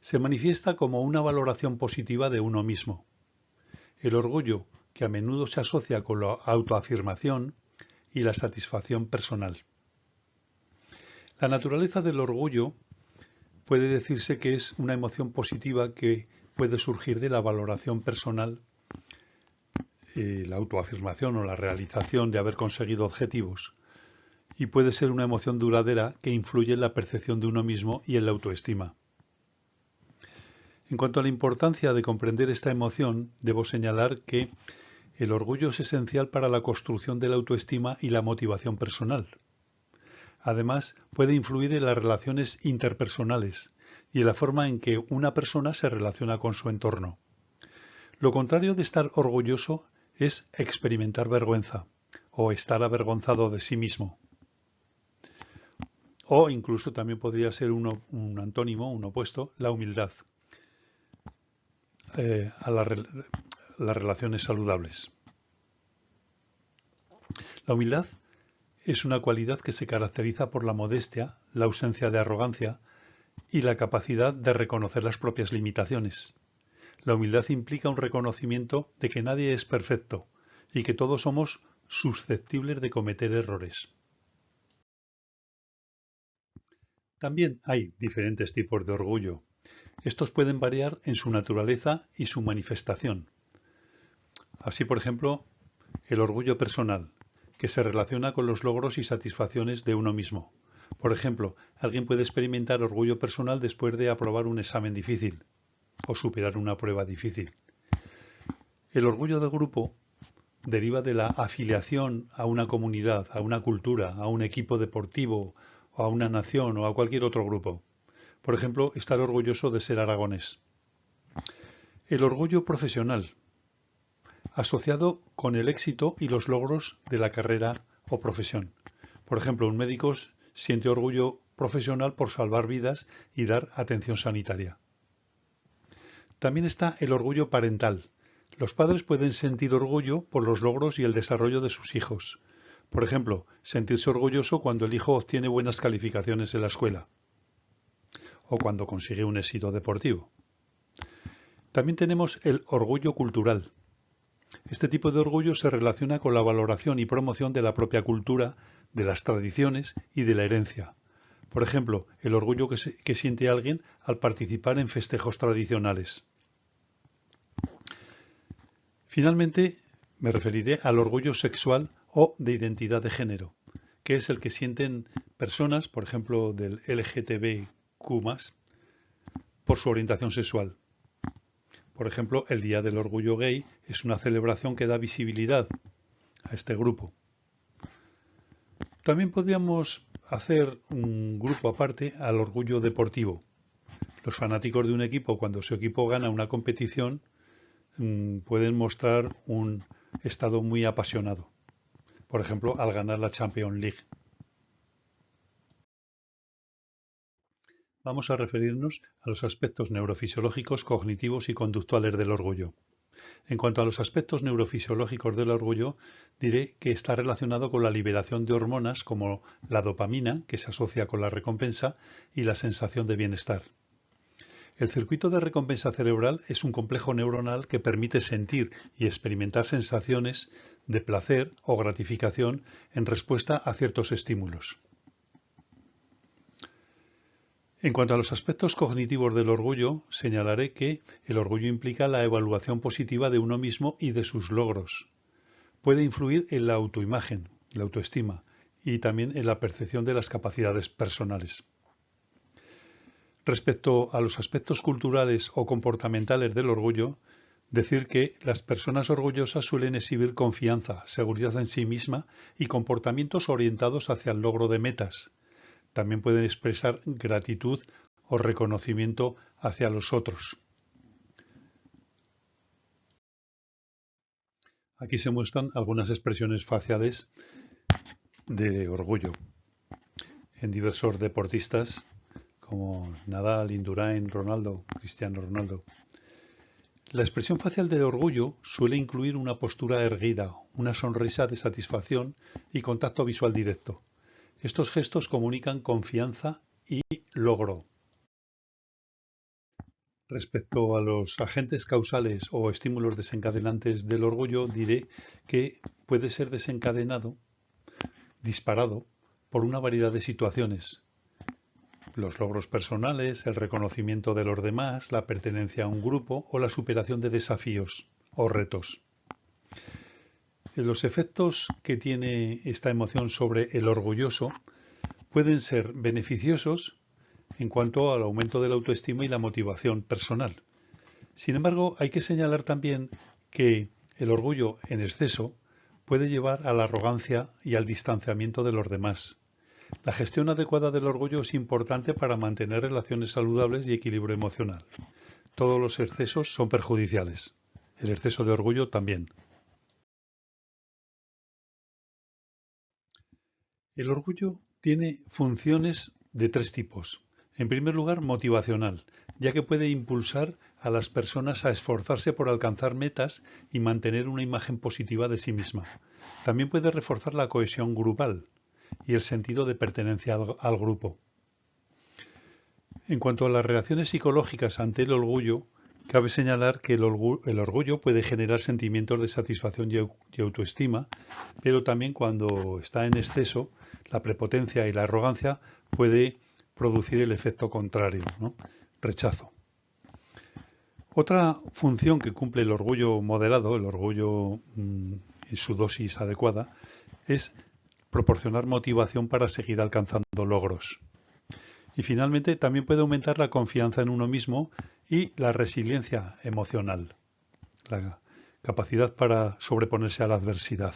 Se manifiesta como una valoración positiva de uno mismo. El orgullo, que a menudo se asocia con la autoafirmación y la satisfacción personal. La naturaleza del orgullo puede decirse que es una emoción positiva que puede surgir de la valoración personal, la autoafirmación o la realización de haber conseguido objetivos, y puede ser una emoción duradera que influye en la percepción de uno mismo y en la autoestima. En cuanto a la importancia de comprender esta emoción, debo señalar que el orgullo es esencial para la construcción de la autoestima y la motivación personal. Además, puede influir en las relaciones interpersonales y en la forma en que una persona se relaciona con su entorno. Lo contrario de estar orgulloso es experimentar vergüenza o estar avergonzado de sí mismo. O incluso también podría ser un antónimo, un opuesto, la humildad a las relaciones saludables. La humildad es una cualidad que se caracteriza por la modestia, la ausencia de arrogancia y la capacidad de reconocer las propias limitaciones. La humildad implica un reconocimiento de que nadie es perfecto y que todos somos susceptibles de cometer errores. También hay diferentes tipos de orgullo. Estos pueden variar en su naturaleza y su manifestación. Así, por ejemplo, el orgullo personal, que se relaciona con los logros y satisfacciones de uno mismo. Por ejemplo, alguien puede experimentar orgullo personal después de aprobar un examen difícil o superar una prueba difícil. El orgullo de grupo deriva de la afiliación a una comunidad, a una cultura, a un equipo deportivo, o a una nación o a cualquier otro grupo. Por ejemplo, estar orgulloso de ser aragonés. El orgullo profesional, asociado con el éxito y los logros de la carrera o profesión. Por ejemplo, un médico siente orgullo profesional por salvar vidas y dar atención sanitaria. También está el orgullo parental. Los padres pueden sentir orgullo por los logros y el desarrollo de sus hijos. Por ejemplo, sentirse orgulloso cuando el hijo obtiene buenas calificaciones en la escuela o cuando consigue un éxito deportivo. También tenemos el orgullo cultural. Este tipo de orgullo se relaciona con la valoración y promoción de la propia cultura, de las tradiciones y de la herencia. Por ejemplo, el orgullo que siente alguien al participar en festejos tradicionales. Finalmente, me referiré al orgullo sexual o de identidad de género, que es el que sienten personas, por ejemplo, del LGTBQ+, por su orientación sexual. Por ejemplo, el Día del Orgullo Gay es una celebración que da visibilidad a este grupo. También podríamos hacer un grupo aparte al orgullo deportivo. Los fanáticos de un equipo, cuando su equipo gana una competición, pueden mostrar un estado muy apasionado. Por ejemplo, al ganar la Champions League. Vamos a referirnos a los aspectos neurofisiológicos, cognitivos y conductuales del orgullo. En cuanto a los aspectos neurofisiológicos del orgullo, diré que está relacionado con la liberación de hormonas como la dopamina, que se asocia con la recompensa, y la sensación de bienestar. El circuito de recompensa cerebral es un complejo neuronal que permite sentir y experimentar sensaciones de placer o gratificación en respuesta a ciertos estímulos. En cuanto a los aspectos cognitivos del orgullo, señalaré que el orgullo implica la evaluación positiva de uno mismo y de sus logros. Puede influir en la autoimagen, la autoestima, y también en la percepción de las capacidades personales. Respecto a los aspectos culturales o comportamentales del orgullo, decir que las personas orgullosas suelen exhibir confianza, seguridad en sí misma y comportamientos orientados hacia el logro de metas. También pueden expresar gratitud o reconocimiento hacia los otros. Aquí se muestran algunas expresiones faciales de orgullo en diversos deportistas como Nadal, Indurain, Ronaldo, Cristiano Ronaldo. La expresión facial de orgullo suele incluir una postura erguida, una sonrisa de satisfacción y contacto visual directo. Estos gestos comunican confianza y logro. Respecto a los agentes causales o estímulos desencadenantes del orgullo, diré que puede ser desencadenado, disparado, por una variedad de situaciones. Los logros personales, el reconocimiento de los demás, la pertenencia a un grupo o la superación de desafíos o retos. Los efectos que tiene esta emoción sobre el orgulloso pueden ser beneficiosos en cuanto al aumento de la autoestima y la motivación personal. Sin embargo, hay que señalar también que el orgullo en exceso puede llevar a la arrogancia y al distanciamiento de los demás. La gestión adecuada del orgullo es importante para mantener relaciones saludables y equilibrio emocional. Todos los excesos son perjudiciales. El exceso de orgullo también. El orgullo tiene funciones de tres tipos. En primer lugar, motivacional, ya que puede impulsar a las personas a esforzarse por alcanzar metas y mantener una imagen positiva de sí misma. También puede reforzar la cohesión grupal y el sentido de pertenencia al grupo. En cuanto a las reacciones psicológicas ante el orgullo, cabe señalar que el orgullo puede generar sentimientos de satisfacción y autoestima, pero también cuando está en exceso, la prepotencia y la arrogancia puede producir el efecto contrario, ¿no? Rechazo. Otra función que cumple el orgullo moderado, el orgullo en su dosis adecuada, es proporcionar motivación para seguir alcanzando logros. Y finalmente también puede aumentar la confianza en uno mismo y la resiliencia emocional, la capacidad para sobreponerse a la adversidad.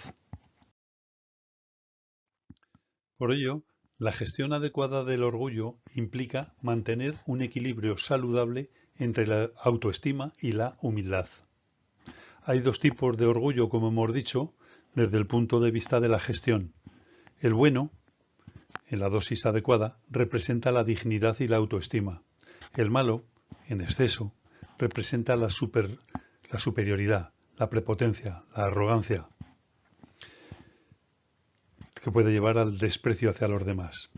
Por ello, la gestión adecuada del orgullo implica mantener un equilibrio saludable entre la autoestima y la humildad. Hay dos tipos de orgullo, como hemos dicho, desde el punto de vista de la gestión. El bueno, en la dosis adecuada, representa la dignidad y la autoestima. El malo, en exceso, representa la superioridad, la prepotencia, la arrogancia, que puede llevar al desprecio hacia los demás.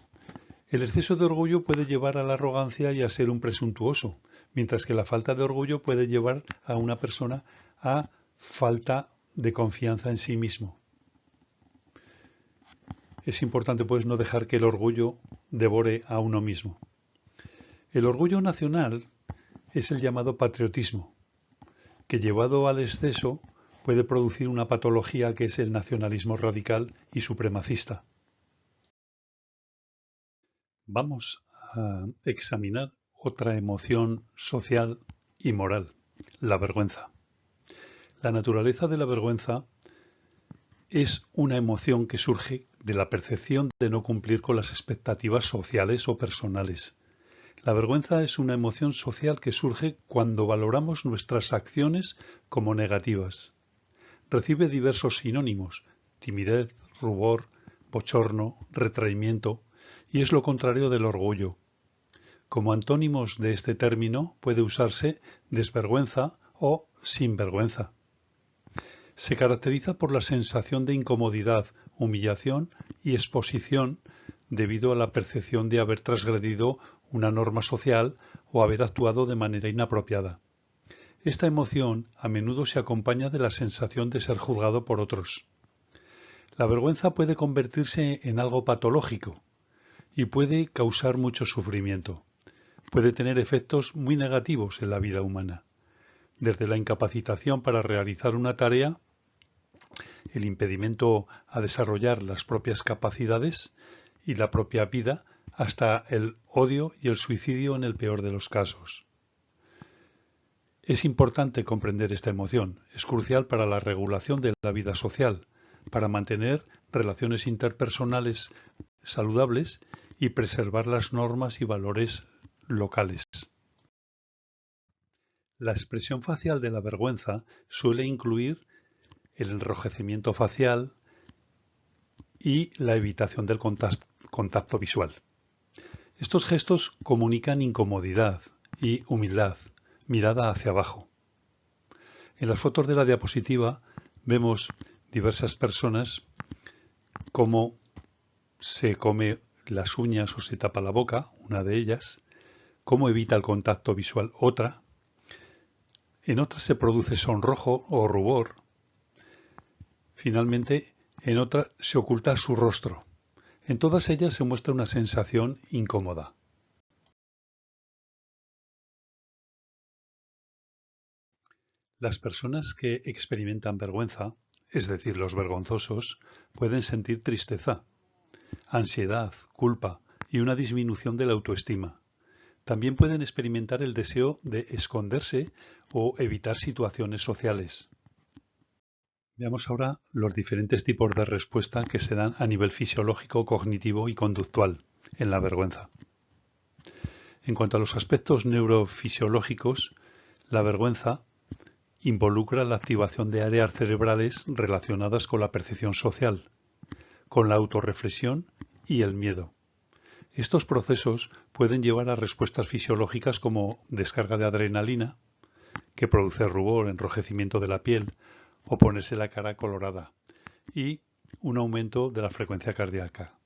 El exceso de orgullo puede llevar a la arrogancia y a ser un presuntuoso, mientras que la falta de orgullo puede llevar a una persona a falta de confianza en sí mismo. Es importante, pues, no dejar que el orgullo devore a uno mismo. El orgullo nacional es el llamado patriotismo, que llevado al exceso puede producir una patología que es el nacionalismo radical y supremacista. Vamos a examinar otra emoción social y moral, la vergüenza. La naturaleza de la vergüenza es una emoción que surge de la percepción de no cumplir con las expectativas sociales o personales. La vergüenza es una emoción social que surge cuando valoramos nuestras acciones como negativas. Recibe diversos sinónimos: timidez, rubor, bochorno, retraimiento, y es lo contrario del orgullo. Como antónimos de este término puede usarse desvergüenza o sinvergüenza. Se caracteriza por la sensación de incomodidad, humillación y exposición debido a la percepción de haber transgredido una norma social o haber actuado de manera inapropiada. Esta emoción a menudo se acompaña de la sensación de ser juzgado por otros. La vergüenza puede convertirse en algo patológico y puede causar mucho sufrimiento. Puede tener efectos muy negativos en la vida humana, desde la incapacitación para realizar una tarea el impedimento a desarrollar las propias capacidades y la propia vida, hasta el odio y el suicidio en el peor de los casos. Es importante comprender esta emoción, es crucial para la regulación de la vida social, para mantener relaciones interpersonales saludables y preservar las normas y valores locales. La expresión facial de la vergüenza suele incluir el enrojecimiento facial y la evitación del contacto visual. Estos gestos comunican incomodidad y humildad, mirada hacia abajo. En las fotos de la diapositiva vemos diversas personas cómo se come las uñas o se tapa la boca, una de ellas, cómo evita el contacto visual, otra. En otras se produce sonrojo o rubor. Finalmente, en otra se oculta su rostro. En todas ellas se muestra una sensación incómoda. Las personas que experimentan vergüenza, es decir, los vergonzosos, pueden sentir tristeza, ansiedad, culpa y una disminución de la autoestima. También pueden experimentar el deseo de esconderse o evitar situaciones sociales. Veamos ahora los diferentes tipos de respuesta que se dan a nivel fisiológico, cognitivo y conductual en la vergüenza. En cuanto a los aspectos neurofisiológicos, la vergüenza involucra la activación de áreas cerebrales relacionadas con la percepción social, con la autorreflexión y el miedo. Estos procesos pueden llevar a respuestas fisiológicas como descarga de adrenalina, que produce rubor, enrojecimiento de la piel o ponerse la cara colorada, y un aumento de la frecuencia cardíaca.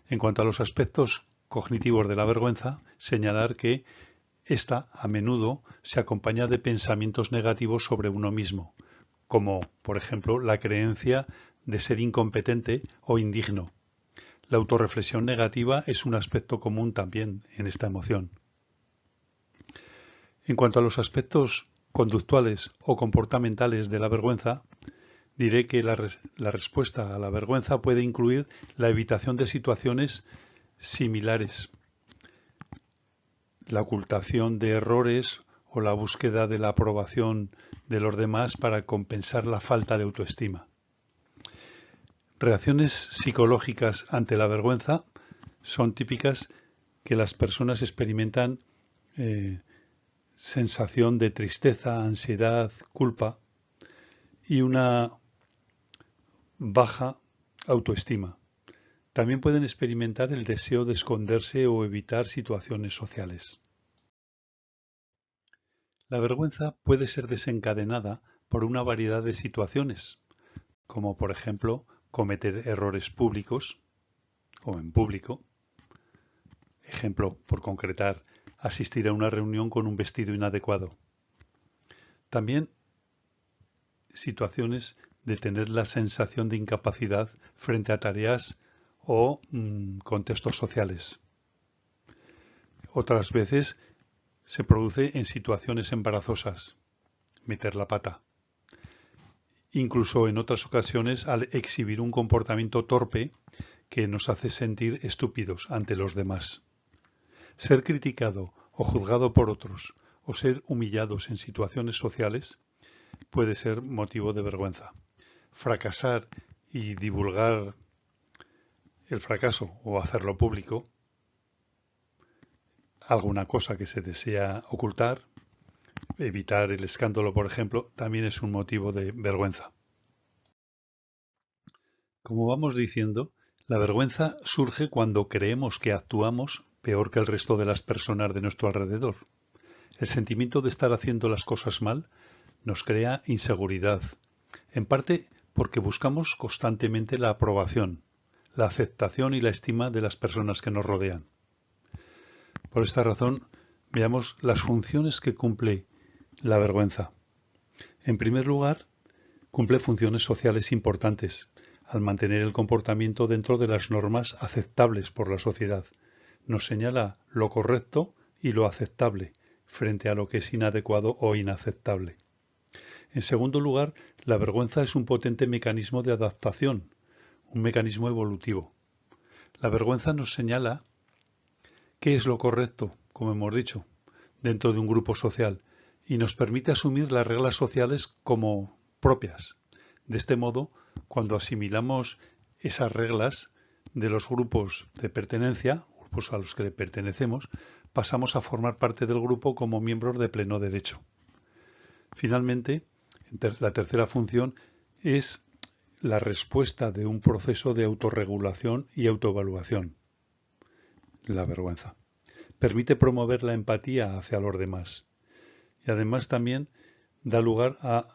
En cuanto a los aspectos cognitivos de la vergüenza, señalar que esta a menudo se acompaña de pensamientos negativos sobre uno mismo, como, por ejemplo, la creencia de ser incompetente o indigno. La autorreflexión negativa es un aspecto común también en esta emoción. En cuanto a los aspectos conductuales o comportamentales de la vergüenza, diré que la respuesta a la vergüenza puede incluir la evitación de situaciones similares, la ocultación de errores o la búsqueda de la aprobación de los demás para compensar la falta de autoestima. Reacciones psicológicas ante la vergüenza son típicas que las personas experimentan sensación de tristeza, ansiedad, culpa y una baja autoestima. También pueden experimentar el deseo de esconderse o evitar situaciones sociales. La vergüenza puede ser desencadenada por una variedad de situaciones, como por ejemplo cometer errores públicos o en público. Ejemplo, por concretar, asistir a una reunión con un vestido inadecuado. También situaciones de tener la sensación de incapacidad frente a tareas o contextos sociales. Otras veces se produce en situaciones embarazosas, meter la pata. Incluso en otras ocasiones al exhibir un comportamiento torpe que nos hace sentir estúpidos ante los demás. Ser criticado o juzgado por otros o ser humillados en situaciones sociales puede ser motivo de vergüenza. Fracasar y divulgar el fracaso o hacerlo público, alguna cosa que se desea ocultar, evitar el escándalo, por ejemplo, también es un motivo de vergüenza. Como vamos diciendo, la vergüenza surge cuando creemos que actuamos peor que el resto de las personas de nuestro alrededor. El sentimiento de estar haciendo las cosas mal nos crea inseguridad, en parte porque buscamos constantemente la aprobación, la aceptación y la estima de las personas que nos rodean. Por esta razón, veamos las funciones que cumple la vergüenza. En primer lugar, cumple funciones sociales importantes, al mantener el comportamiento dentro de las normas aceptables por la sociedad. Nos señala lo correcto y lo aceptable, frente a lo que es inadecuado o inaceptable. En segundo lugar, la vergüenza es un potente mecanismo de adaptación, un mecanismo evolutivo. La vergüenza nos señala qué es lo correcto, como hemos dicho, dentro de un grupo social y nos permite asumir las reglas sociales como propias. De este modo, cuando asimilamos esas reglas de los grupos de pertenencia, grupos a los que pertenecemos, pasamos a formar parte del grupo como miembros de pleno derecho. Finalmente, la tercera función es la respuesta de un proceso de autorregulación y autoevaluación. La vergüenza permite promover la empatía hacia los demás y además también da lugar a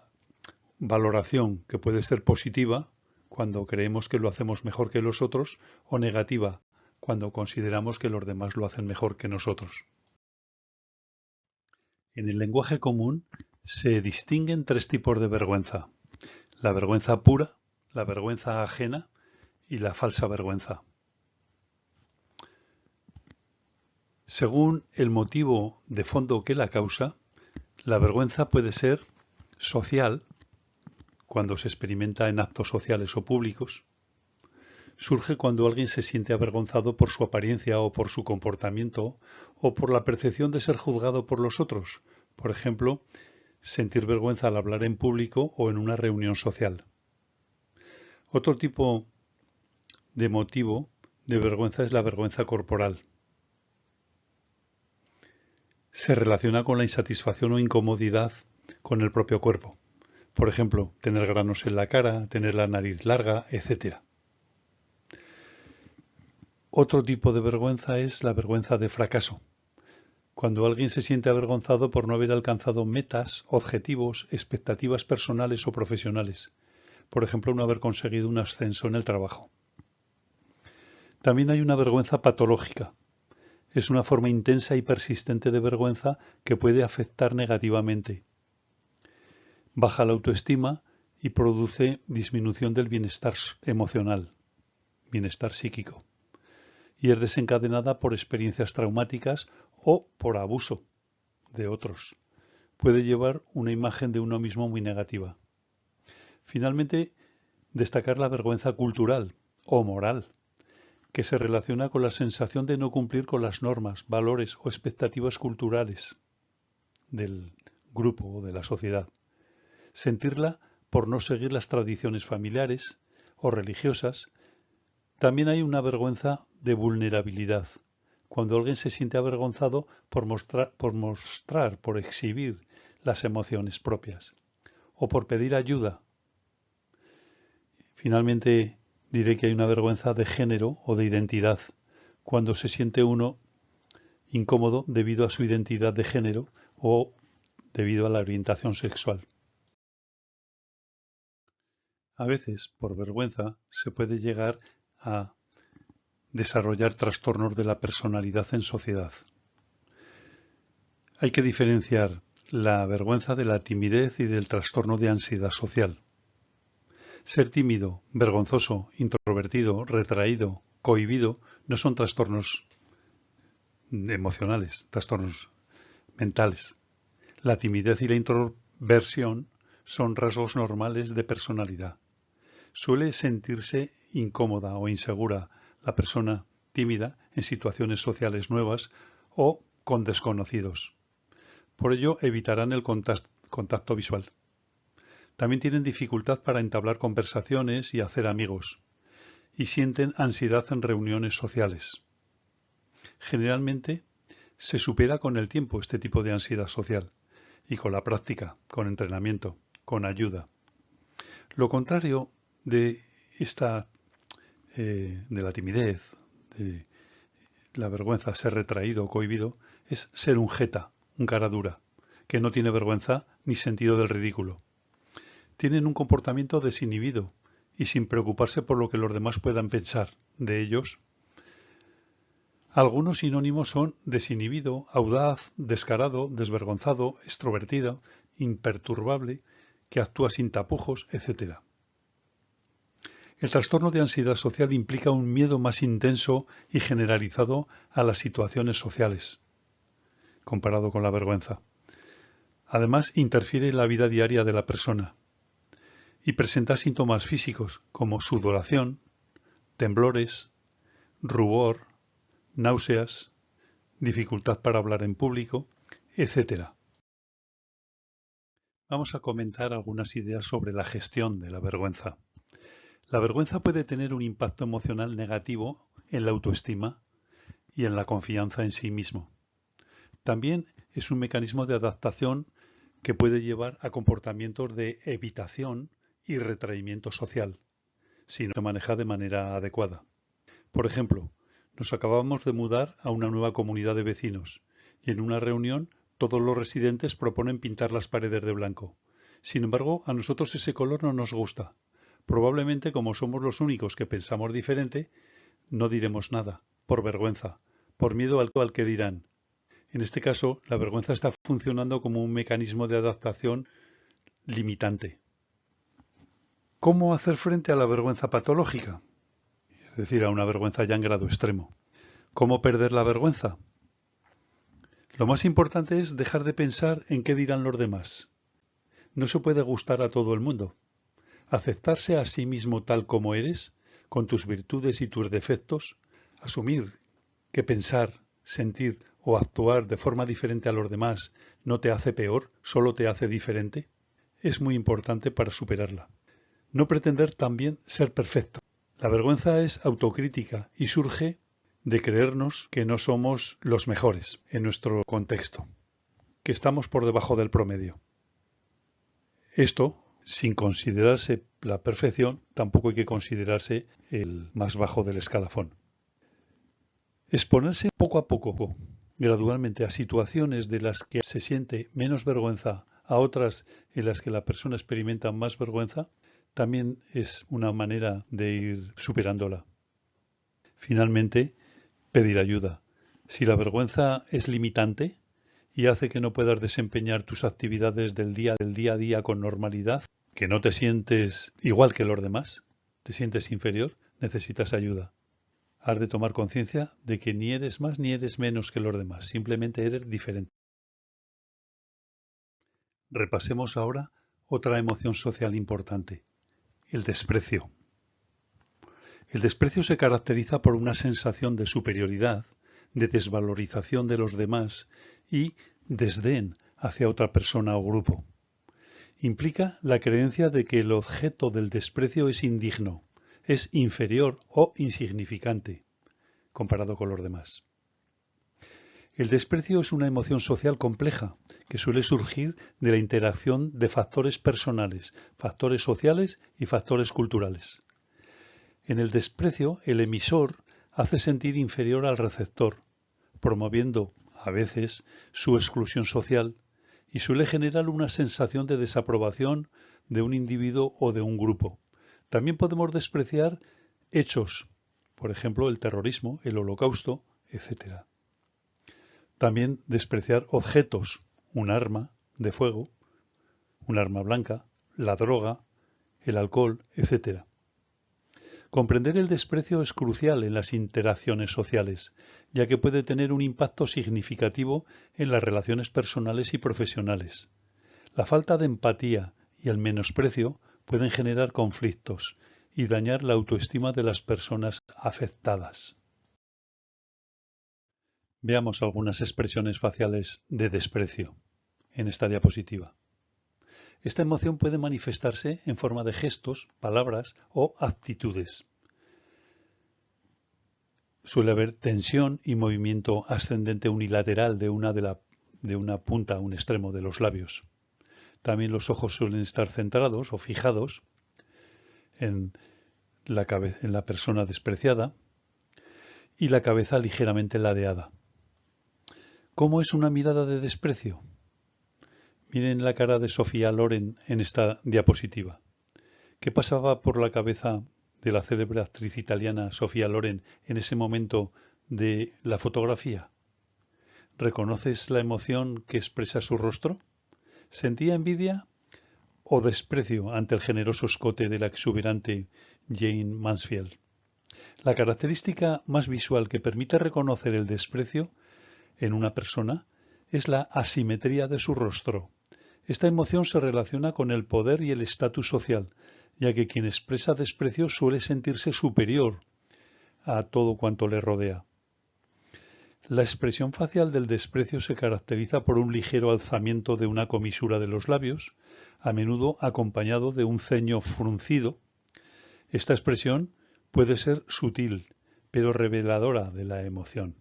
valoración que puede ser positiva cuando creemos que lo hacemos mejor que los otros o negativa cuando consideramos que los demás lo hacen mejor que nosotros. En el lenguaje común se distinguen tres tipos de vergüenza: la vergüenza pura, la vergüenza ajena y la falsa vergüenza. Según el motivo de fondo que la causa, la vergüenza puede ser social, cuando se experimenta en actos sociales o públicos. Surge cuando alguien se siente avergonzado por su apariencia o por su comportamiento o por la percepción de ser juzgado por los otros. Por ejemplo, sentir vergüenza al hablar en público o en una reunión social. Otro tipo de motivo de vergüenza es la vergüenza corporal. Se relaciona con la insatisfacción o incomodidad con el propio cuerpo. Por ejemplo, tener granos en la cara, tener la nariz larga, etc. Otro tipo de vergüenza es la vergüenza de fracaso. Cuando alguien se siente avergonzado por no haber alcanzado metas, objetivos, expectativas personales o profesionales. Por ejemplo, no haber conseguido un ascenso en el trabajo. También hay una vergüenza patológica. Es una forma intensa y persistente de vergüenza que puede afectar negativamente. Baja la autoestima y produce disminución del bienestar emocional, bienestar psíquico. Y es desencadenada por experiencias traumáticas o por abuso de otros. Puede llevar una imagen de uno mismo muy negativa. Finalmente, destacar la vergüenza cultural o moral, que se relaciona con la sensación de no cumplir con las normas, valores o expectativas culturales del grupo o de la sociedad. Sentirla por no seguir las tradiciones familiares o religiosas. También hay una vergüenza de vulnerabilidad, cuando alguien se siente avergonzado por mostrar, por exhibir las emociones propias o por pedir ayuda. Finalmente, diré que hay una vergüenza de género o de identidad, cuando se siente uno incómodo debido a su identidad de género o debido a la orientación sexual. A veces, por vergüenza, se puede llegar a desarrollar trastornos de la personalidad en sociedad. Hay que diferenciar la vergüenza de la timidez y del trastorno de ansiedad social. Ser tímido, vergonzoso, introvertido, retraído, cohibido no son trastornos emocionales, trastornos mentales. La timidez y la introversión son rasgos normales de personalidad. Suele sentirse incómoda o insegura la persona tímida en situaciones sociales nuevas o con desconocidos. Por ello evitarán el contacto visual. También tienen dificultad para entablar conversaciones y hacer amigos, y sienten ansiedad en reuniones sociales. Generalmente se supera con el tiempo este tipo de ansiedad social, y con la práctica, con entrenamiento, con ayuda. Lo contrario de la timidez, de la vergüenza, ser retraído o cohibido, es ser un jeta, un cara dura, que no tiene vergüenza ni sentido del ridículo. Tienen un comportamiento desinhibido y sin preocuparse por lo que los demás puedan pensar de ellos. Algunos sinónimos son desinhibido, audaz, descarado, desvergonzado, extrovertido, imperturbable, que actúa sin tapujos, etc. El trastorno de ansiedad social implica un miedo más intenso y generalizado a las situaciones sociales, comparado con la vergüenza. Además, interfiere en la vida diaria de la persona y presenta síntomas físicos como sudoración, temblores, rubor, náuseas, dificultad para hablar en público, etc. Vamos a comentar algunas ideas sobre la gestión de la vergüenza. La vergüenza puede tener un impacto emocional negativo en la autoestima y en la confianza en sí mismo. También es un mecanismo de adaptación que puede llevar a comportamientos de evitación y retraimiento social, si no se maneja de manera adecuada. Por ejemplo, nos acabamos de mudar a una nueva comunidad de vecinos y en una reunión todos los residentes proponen pintar las paredes de blanco. Sin embargo, a nosotros ese color no nos gusta. Probablemente, como somos los únicos que pensamos diferente, no diremos nada, por vergüenza, por miedo al que dirán. En este caso, la vergüenza está funcionando como un mecanismo de adaptación limitante. ¿Cómo hacer frente a la vergüenza patológica? Es decir, a una vergüenza ya en grado extremo. ¿Cómo perder la vergüenza? Lo más importante es dejar de pensar en qué dirán los demás. No se puede gustar a todo el mundo. Aceptarse a sí mismo tal como eres, con tus virtudes y tus defectos, asumir que pensar, sentir o actuar de forma diferente a los demás no te hace peor, solo te hace diferente, es muy importante para superarla. No pretender también ser perfecto. La vergüenza es autocrítica y surge de creernos que no somos los mejores en nuestro contexto, que estamos por debajo del promedio. Esto, sin considerarse la perfección, tampoco hay que considerarse el más bajo del escalafón. Exponerse poco a poco, gradualmente, a situaciones de las que se siente menos vergüenza, a otras en las que la persona experimenta más vergüenza, también es una manera de ir superándola. Finalmente, pedir ayuda. Si la vergüenza es limitante y hace que no puedas desempeñar tus actividades del día a día con normalidad, que no te sientes igual que los demás, te sientes inferior, necesitas ayuda. Has de tomar conciencia de que ni eres más ni eres menos que los demás, simplemente eres diferente. Repasemos ahora otra emoción social importante, el desprecio. El desprecio se caracteriza por una sensación de superioridad, de desvalorización de los demás y desdén hacia otra persona o grupo. Implica la creencia de que el objeto del desprecio es indigno, es inferior o insignificante comparado con los demás. El desprecio es una emoción social compleja que suele surgir de la interacción de factores personales, factores sociales y factores culturales. En el desprecio, el emisor hace sentir inferior al receptor, promoviendo, a veces, su exclusión social y suele generar una sensación de desaprobación de un individuo o de un grupo. También podemos despreciar hechos, por ejemplo, el terrorismo, el holocausto, etc. También despreciar objetos, un arma de fuego, un arma blanca, la droga, el alcohol, etc. Comprender el desprecio es crucial en las interacciones sociales, ya que puede tener un impacto significativo en las relaciones personales y profesionales. La falta de empatía y el menosprecio pueden generar conflictos y dañar la autoestima de las personas afectadas. Veamos algunas expresiones faciales de desprecio en esta diapositiva. Esta emoción puede manifestarse en forma de gestos, palabras o actitudes. Suele haber tensión y movimiento ascendente unilateral de una punta a un extremo de los labios. También los ojos suelen estar centrados o fijados en la persona despreciada y la cabeza ligeramente ladeada. ¿Cómo es una mirada de desprecio? Miren la cara de Sofía Loren en esta diapositiva. ¿Qué pasaba por la cabeza de la célebre actriz italiana Sofía Loren en ese momento de la fotografía? ¿Reconoces la emoción que expresa su rostro? ¿Sentía envidia o desprecio ante el generoso escote de la exuberante Jane Mansfield? La característica más visual que permite reconocer el desprecio en una persona es la asimetría de su rostro, Esta emoción se relaciona con el poder y el estatus social, ya que quien expresa desprecio suele sentirse superior a todo cuanto le rodea. La expresión facial del desprecio se caracteriza por un ligero alzamiento de una comisura de los labios, a menudo acompañado de un ceño fruncido. Esta expresión puede ser sutil, pero reveladora de la emoción.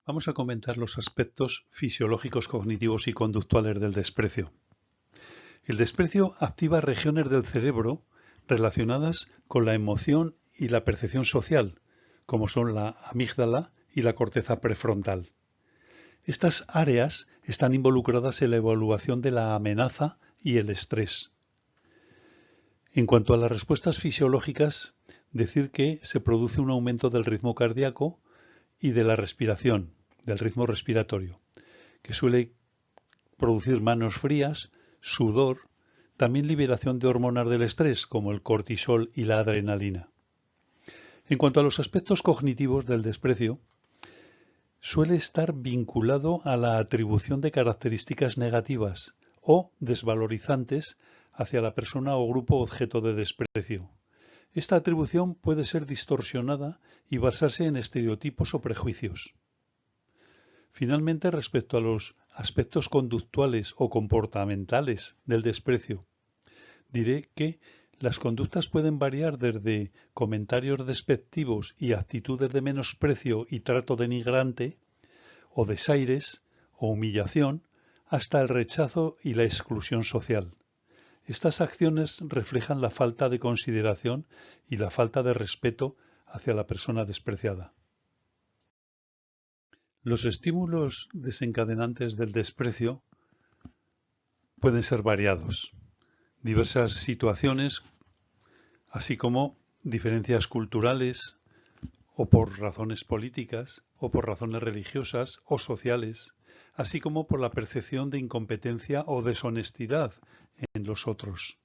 Vamos a comentar los aspectos fisiológicos, cognitivos y conductuales del desprecio. El desprecio activa regiones del cerebro relacionadas con la emoción y la percepción social, como son la amígdala y la corteza prefrontal. Estas áreas están involucradas en la evaluación de la amenaza y el estrés. En cuanto a las respuestas fisiológicas, decir que se produce un aumento del ritmo cardíaco y de la respiración, del ritmo respiratorio, que suele producir manos frías, sudor, también liberación de hormonas del estrés, como el cortisol y la adrenalina. En cuanto a los aspectos cognitivos del desprecio, suele estar vinculado a la atribución de características negativas o desvalorizantes hacia la persona o grupo objeto de desprecio. Esta atribución puede ser distorsionada y basarse en estereotipos o prejuicios. Finalmente, respecto a los aspectos conductuales o comportamentales del desprecio, diré que las conductas pueden variar desde comentarios despectivos y actitudes de menosprecio y trato denigrante, o desaires o humillación, hasta el rechazo y la exclusión social. Estas acciones reflejan la falta de consideración y la falta de respeto hacia la persona despreciada. Los estímulos desencadenantes del desprecio pueden ser variados. Diversas situaciones, así como diferencias culturales, o por razones políticas, o por razones religiosas o sociales, así como por la percepción de incompetencia o deshonestidad en los otros.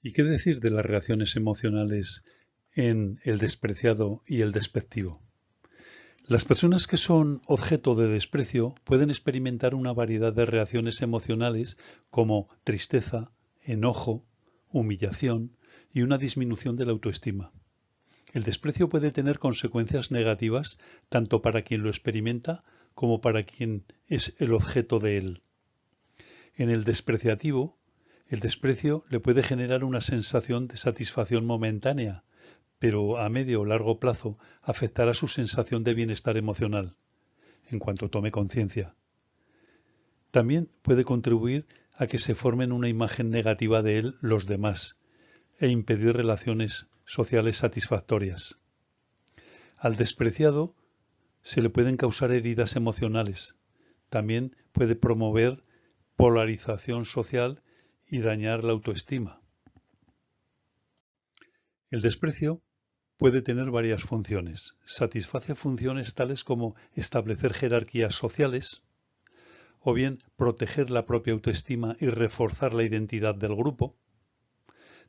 ¿Y qué decir de las reacciones emocionales en el despreciado y el despectivo? Las personas que son objeto de desprecio pueden experimentar una variedad de reacciones emocionales como tristeza, enojo, humillación y una disminución de la autoestima. El desprecio puede tener consecuencias negativas tanto para quien lo experimenta como para quien es el objeto de él. En el despreciativo, el desprecio le puede generar una sensación de satisfacción momentánea, pero a medio o largo plazo afectará su sensación de bienestar emocional, en cuanto tome conciencia. También puede contribuir a que se formen una imagen negativa de él los demás e impedir relaciones sociales satisfactorias. Al despreciado se le pueden causar heridas emocionales. También puede promover polarización social y dañar la autoestima. El desprecio puede tener varias funciones. Satisface funciones tales como establecer jerarquías sociales, o bien proteger la propia autoestima y reforzar la identidad del grupo.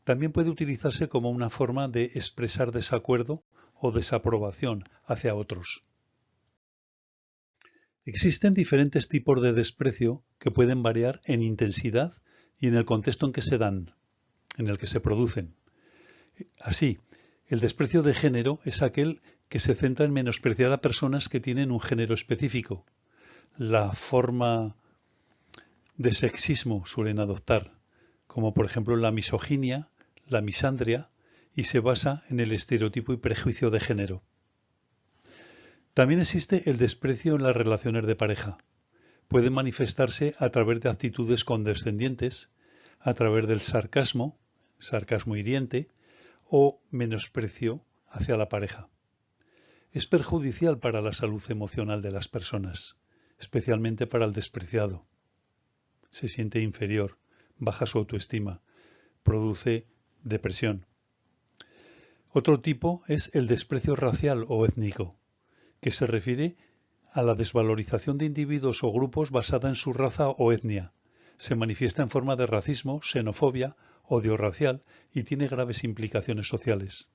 También puede utilizarse como una forma de expresar desacuerdo o desaprobación hacia otros. Existen diferentes tipos de desprecio que pueden variar en intensidad y en el contexto en que se dan, en el que se producen. Así, el desprecio de género es aquel que se centra en menospreciar a personas que tienen un género específico. La forma de sexismo suelen adoptar, como por ejemplo la misoginia, la misandria, y se basa en el estereotipo y prejuicio de género. También existe el desprecio en las relaciones de pareja. Puede manifestarse a través de actitudes condescendientes, a través del sarcasmo hiriente, o menosprecio hacia la pareja. Es perjudicial para la salud emocional de las personas, especialmente para el despreciado. Se siente inferior, baja su autoestima, produce depresión. Otro tipo es el desprecio racial o étnico, que se refiere a la desvalorización de individuos o grupos basada en su raza o etnia. Se manifiesta en forma de racismo, xenofobia, odio racial y tiene graves implicaciones sociales.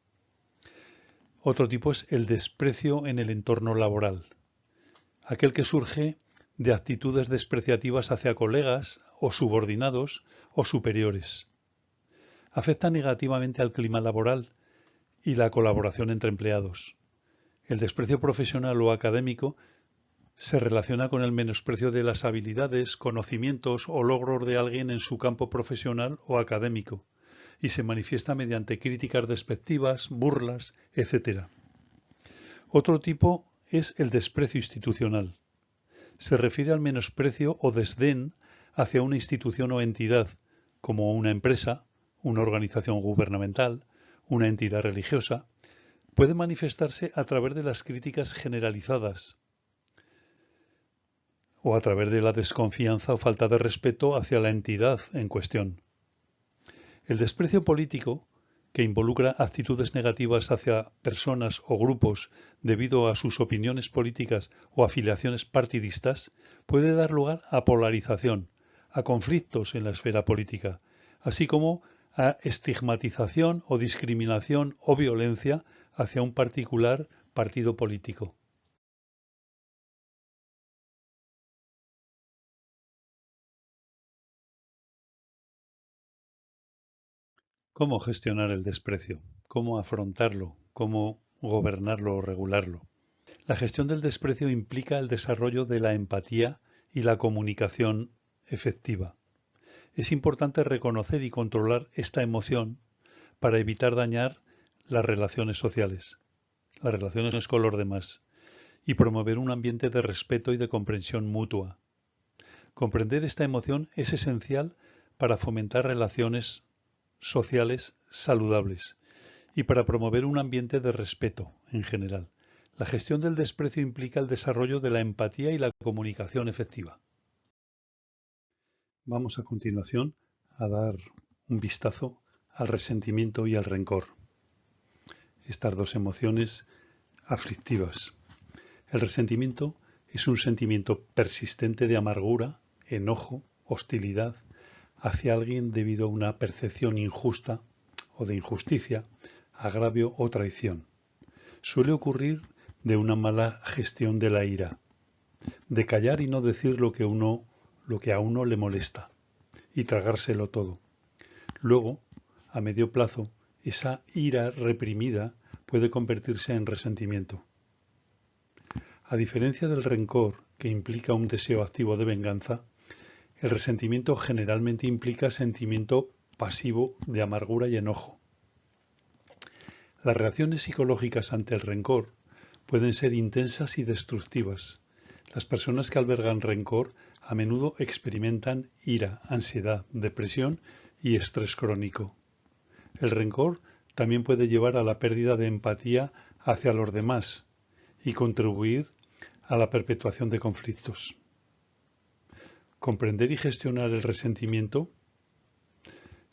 Otro tipo es el desprecio en el entorno laboral. aquel que surge de actitudes despreciativas hacia colegas o subordinados o superiores. Afecta negativamente al clima laboral y la colaboración entre empleados. El desprecio profesional o académico se relaciona con el menosprecio de las habilidades, conocimientos o logros de alguien en su campo profesional o académico, y se manifiesta mediante críticas despectivas, burlas, etc. Otro tipo es el desprecio institucional. Se refiere al menosprecio o desdén hacia una institución o entidad, como una empresa, una organización gubernamental, una entidad religiosa. Puede manifestarse a través de las críticas generalizadas o a través de la desconfianza o falta de respeto hacia la entidad en cuestión. El desprecio político, que involucra actitudes negativas hacia personas o grupos debido a sus opiniones políticas o afiliaciones partidistas, puede dar lugar a polarización, a conflictos en la esfera política, así como a estigmatización o discriminación o violencia hacia un particular partido político. ¿Cómo gestionar el desprecio? ¿Cómo afrontarlo? ¿Cómo gobernarlo o regularlo? La gestión del desprecio implica el desarrollo de la empatía y la comunicación efectiva. Es importante reconocer y controlar esta emoción para evitar dañar las relaciones sociales, las relaciones con los demás, y promover un ambiente de respeto y de comprensión mutua. Comprender esta emoción es esencial para fomentar relaciones sociales saludables y para promover un ambiente de respeto en general. La gestión del desprecio implica el desarrollo de la empatía y la comunicación efectiva. Vamos a continuación a dar un vistazo al resentimiento y al rencor, estas dos emociones aflictivas. El resentimiento es un sentimiento persistente de amargura, enojo, hostilidad hacia alguien debido a una percepción injusta o de injusticia, agravio o traición. Suele ocurrir de una mala gestión de la ira, de callar y no decir lo que a uno le molesta, y tragárselo todo. Luego, a medio plazo, esa ira reprimida puede convertirse en resentimiento. A diferencia del rencor, que implica un deseo activo de venganza, el resentimiento generalmente implica sentimiento pasivo de amargura y enojo. Las reacciones psicológicas ante el rencor pueden ser intensas y destructivas. Las personas que albergan rencor a menudo experimentan ira, ansiedad, depresión y estrés crónico. El rencor también puede llevar a la pérdida de empatía hacia los demás y contribuir a la perpetuación de conflictos. Comprender y gestionar el resentimiento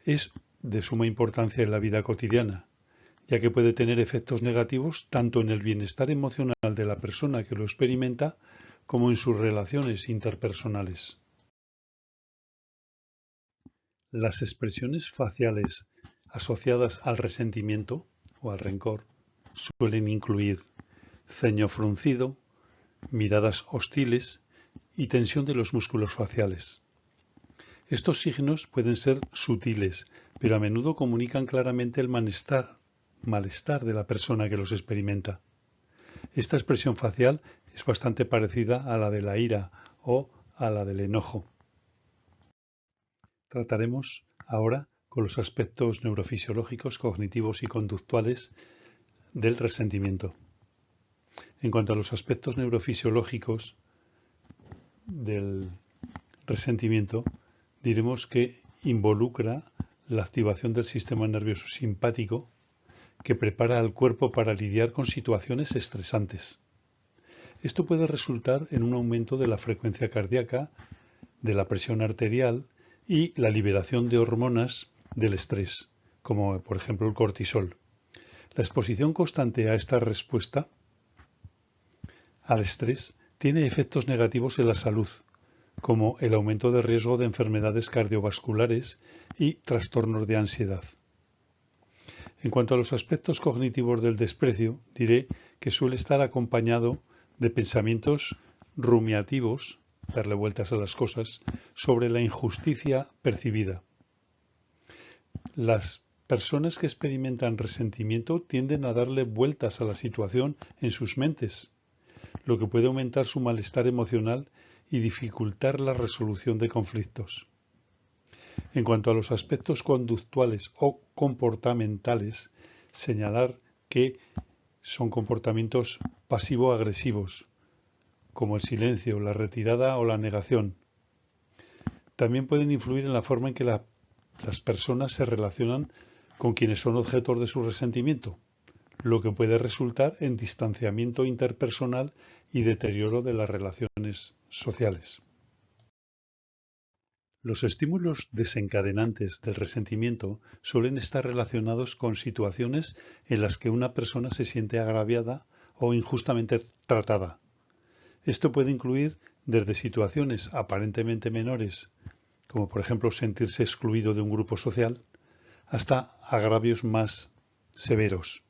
es de suma importancia en la vida cotidiana, ya que puede tener efectos negativos tanto en el bienestar emocional de la persona que lo experimenta como en sus relaciones interpersonales. Las expresiones faciales asociadas al resentimiento o al rencor suelen incluir ceño fruncido, miradas hostiles y tensión de los músculos faciales. Estos signos pueden ser sutiles, pero a menudo comunican claramente el malestar de la persona que los experimenta. Esta expresión facial es bastante parecida a la de la ira o a la del enojo. Trataremos ahora con los aspectos neurofisiológicos, cognitivos y conductuales del resentimiento. En cuanto a los aspectos neurofisiológicos del resentimiento, diremos que involucra la activación del sistema nervioso simpático que prepara al cuerpo para lidiar con situaciones estresantes. Esto puede resultar en un aumento de la frecuencia cardíaca, de la presión arterial y la liberación de hormonas del estrés, como por ejemplo el cortisol. La exposición constante a esta respuesta al estrés tiene efectos negativos en la salud, como el aumento de riesgo de enfermedades cardiovasculares y trastornos de ansiedad. En cuanto a los aspectos cognitivos del desprecio, diré que suele estar acompañado de pensamientos rumiativos, darle vueltas a las cosas, sobre la injusticia percibida. Las personas que experimentan resentimiento tienden a darle vueltas a la situación en sus mentes, lo que puede aumentar su malestar emocional y dificultar la resolución de conflictos. En cuanto a los aspectos conductuales o comportamentales, señalar que son comportamientos pasivo-agresivos, como el silencio, la retirada o la negación. También pueden influir en la forma en que las personas se relacionan con quienes son objetos de su resentimiento, lo que puede resultar en distanciamiento interpersonal y deterioro de las relaciones sociales. Los estímulos desencadenantes del resentimiento suelen estar relacionados con situaciones en las que una persona se siente agraviada o injustamente tratada. Esto puede incluir desde situaciones aparentemente menores, como por ejemplo sentirse excluido de un grupo social, hasta agravios más severos,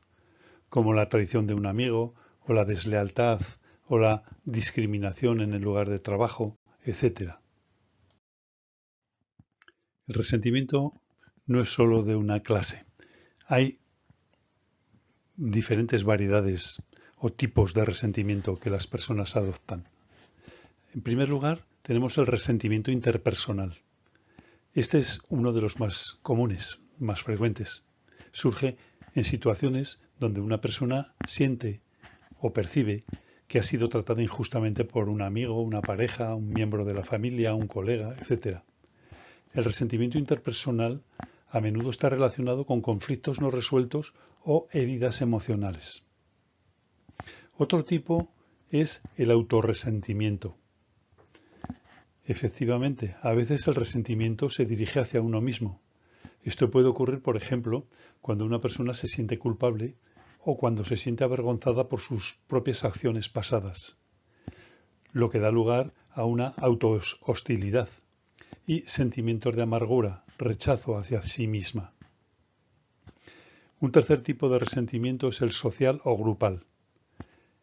como la traición de un amigo, o la deslealtad, o la discriminación en el lugar de trabajo, etc. El resentimiento no es solo de una clase. Hay diferentes variedades o tipos de resentimiento que las personas adoptan. En primer lugar, tenemos el resentimiento interpersonal. Este es uno de los más comunes, más frecuentes. Surge en situaciones donde una persona siente o percibe que ha sido tratada injustamente por un amigo, una pareja, un miembro de la familia, un colega, etc. El resentimiento interpersonal a menudo está relacionado con conflictos no resueltos o heridas emocionales. Otro tipo es el autorresentimiento. Efectivamente, a veces el resentimiento se dirige hacia uno mismo. Esto puede ocurrir, por ejemplo, cuando una persona se siente culpable o cuando se siente avergonzada por sus propias acciones pasadas, lo que da lugar a una auto-hostilidad y sentimientos de amargura, rechazo hacia sí misma. Un tercer tipo de resentimiento es el social o grupal.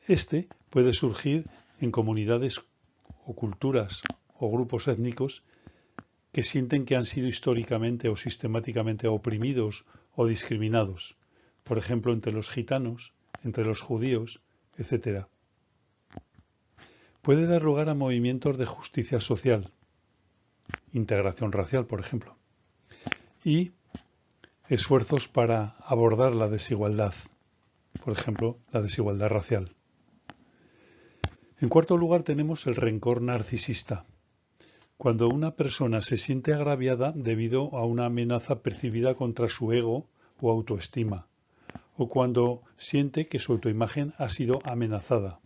Este puede surgir en comunidades o culturas o grupos étnicos que sienten que han sido históricamente o sistemáticamente oprimidos o discriminados, por ejemplo, entre los gitanos, entre los judíos, etc. Puede dar lugar a movimientos de justicia social, integración racial, por ejemplo, y esfuerzos para abordar la desigualdad, por ejemplo, la desigualdad racial. En cuarto lugar tenemos el rencor narcisista, cuando una persona se siente agraviada debido a una amenaza percibida contra su ego o autoestima, o cuando siente que su autoimagen ha sido amenazada.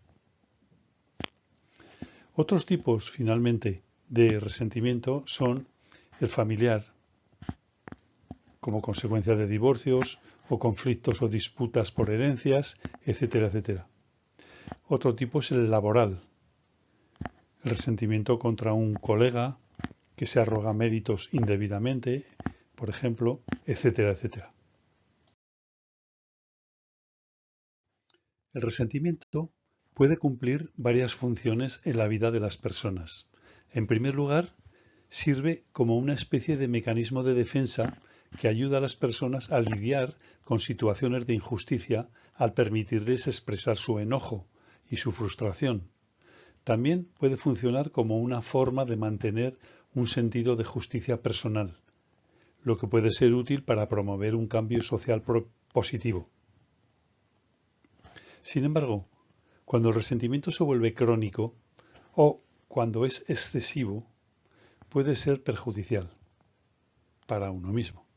Otros tipos, finalmente, de resentimiento son el familiar, como consecuencia de divorcios o conflictos o disputas por herencias, etcétera, etcétera. Otro tipo es el laboral, el resentimiento contra un colega que se arroga méritos indebidamente, por ejemplo, etcétera, etcétera. El resentimiento puede cumplir varias funciones en la vida de las personas. En primer lugar, sirve como una especie de mecanismo de defensa que ayuda a las personas a lidiar con situaciones de injusticia al permitirles expresar su enojo y su frustración. También puede funcionar como una forma de mantener un sentido de justicia personal, lo que puede ser útil para promover un cambio social positivo. Sin embargo, cuando el resentimiento se vuelve crónico o cuando es excesivo, puede ser perjudicial para uno mismo.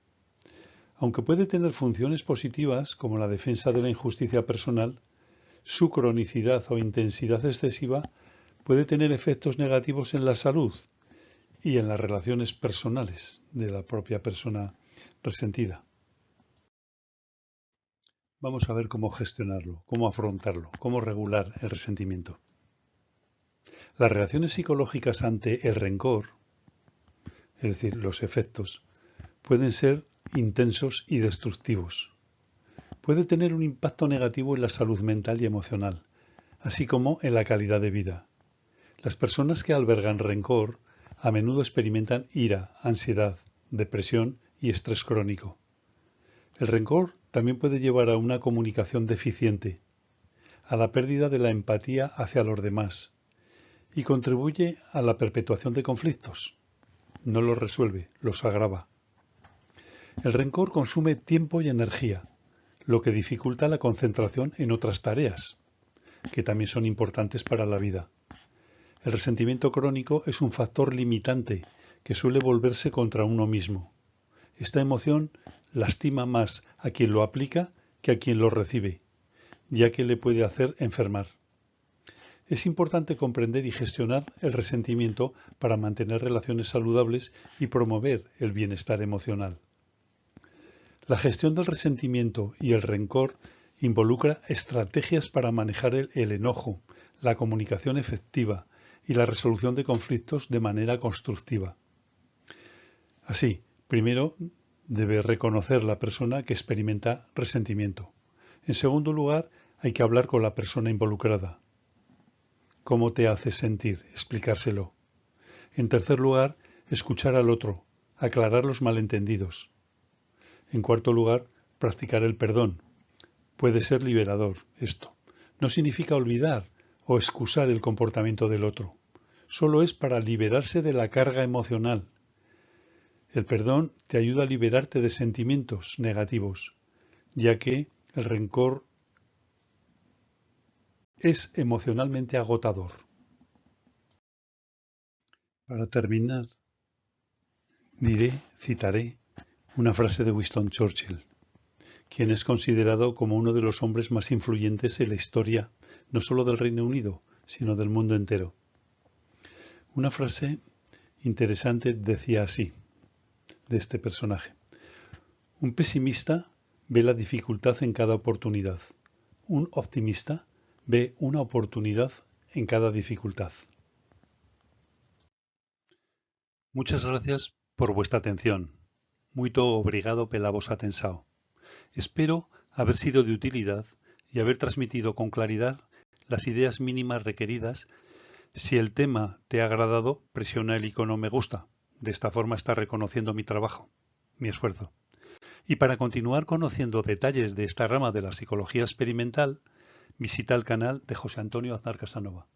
Aunque puede tener funciones positivas como la defensa de la injusticia personal, su cronicidad o intensidad excesiva puede tener efectos negativos en la salud y en las relaciones personales de la propia persona resentida. Vamos a ver cómo gestionarlo, cómo afrontarlo, cómo regular el resentimiento. Las reacciones psicológicas ante el rencor, es decir, los efectos, pueden ser intensos y destructivos. Puede tener un impacto negativo en la salud mental y emocional, así como en la calidad de vida. Las personas que albergan rencor a menudo experimentan ira, ansiedad, depresión y estrés crónico. El rencor también puede llevar a una comunicación deficiente, a la pérdida de la empatía hacia los demás y contribuye a la perpetuación de conflictos. No los resuelve, los agrava. El rencor consume tiempo y energía, lo que dificulta la concentración en otras tareas, que también son importantes para la vida. El resentimiento crónico es un factor limitante que suele volverse contra uno mismo. Esta emoción lastima más a quien lo aplica que a quien lo recibe, ya que le puede hacer enfermar. Es importante comprender y gestionar el resentimiento para mantener relaciones saludables y promover el bienestar emocional. La gestión del resentimiento y el rencor involucra estrategias para manejar el enojo, la comunicación efectiva y la resolución de conflictos de manera constructiva. Así, primero debe reconocer la persona que experimenta resentimiento. En segundo lugar, hay que hablar con la persona involucrada. ¿Cómo te hace sentir? Explicárselo. En tercer lugar, escuchar al otro, aclarar los malentendidos. En cuarto lugar, practicar el perdón. Puede ser liberador esto. No significa olvidar o excusar el comportamiento del otro. Solo es para liberarse de la carga emocional. El perdón te ayuda a liberarte de sentimientos negativos, ya que el rencor es emocionalmente agotador. Para terminar, citaré una frase de Winston Churchill, quien es considerado como uno de los hombres más influyentes en la historia, no solo del Reino Unido, sino del mundo entero. Una frase interesante decía así, de este personaje: un pesimista ve la dificultad en cada oportunidad. Un optimista ve una oportunidad en cada dificultad. Muchas gracias por vuestra atención. Muito obrigado pela vosa atenção. Espero haber sido de utilidad y haber transmitido con claridad las ideas mínimas requeridas. Si el tema te ha agradado, presiona el icono me gusta. De esta forma estás reconociendo mi trabajo, mi esfuerzo. Y para continuar conociendo detalles de esta rama de la psicología experimental, visita el canal de José Antonio Aznar Casanova.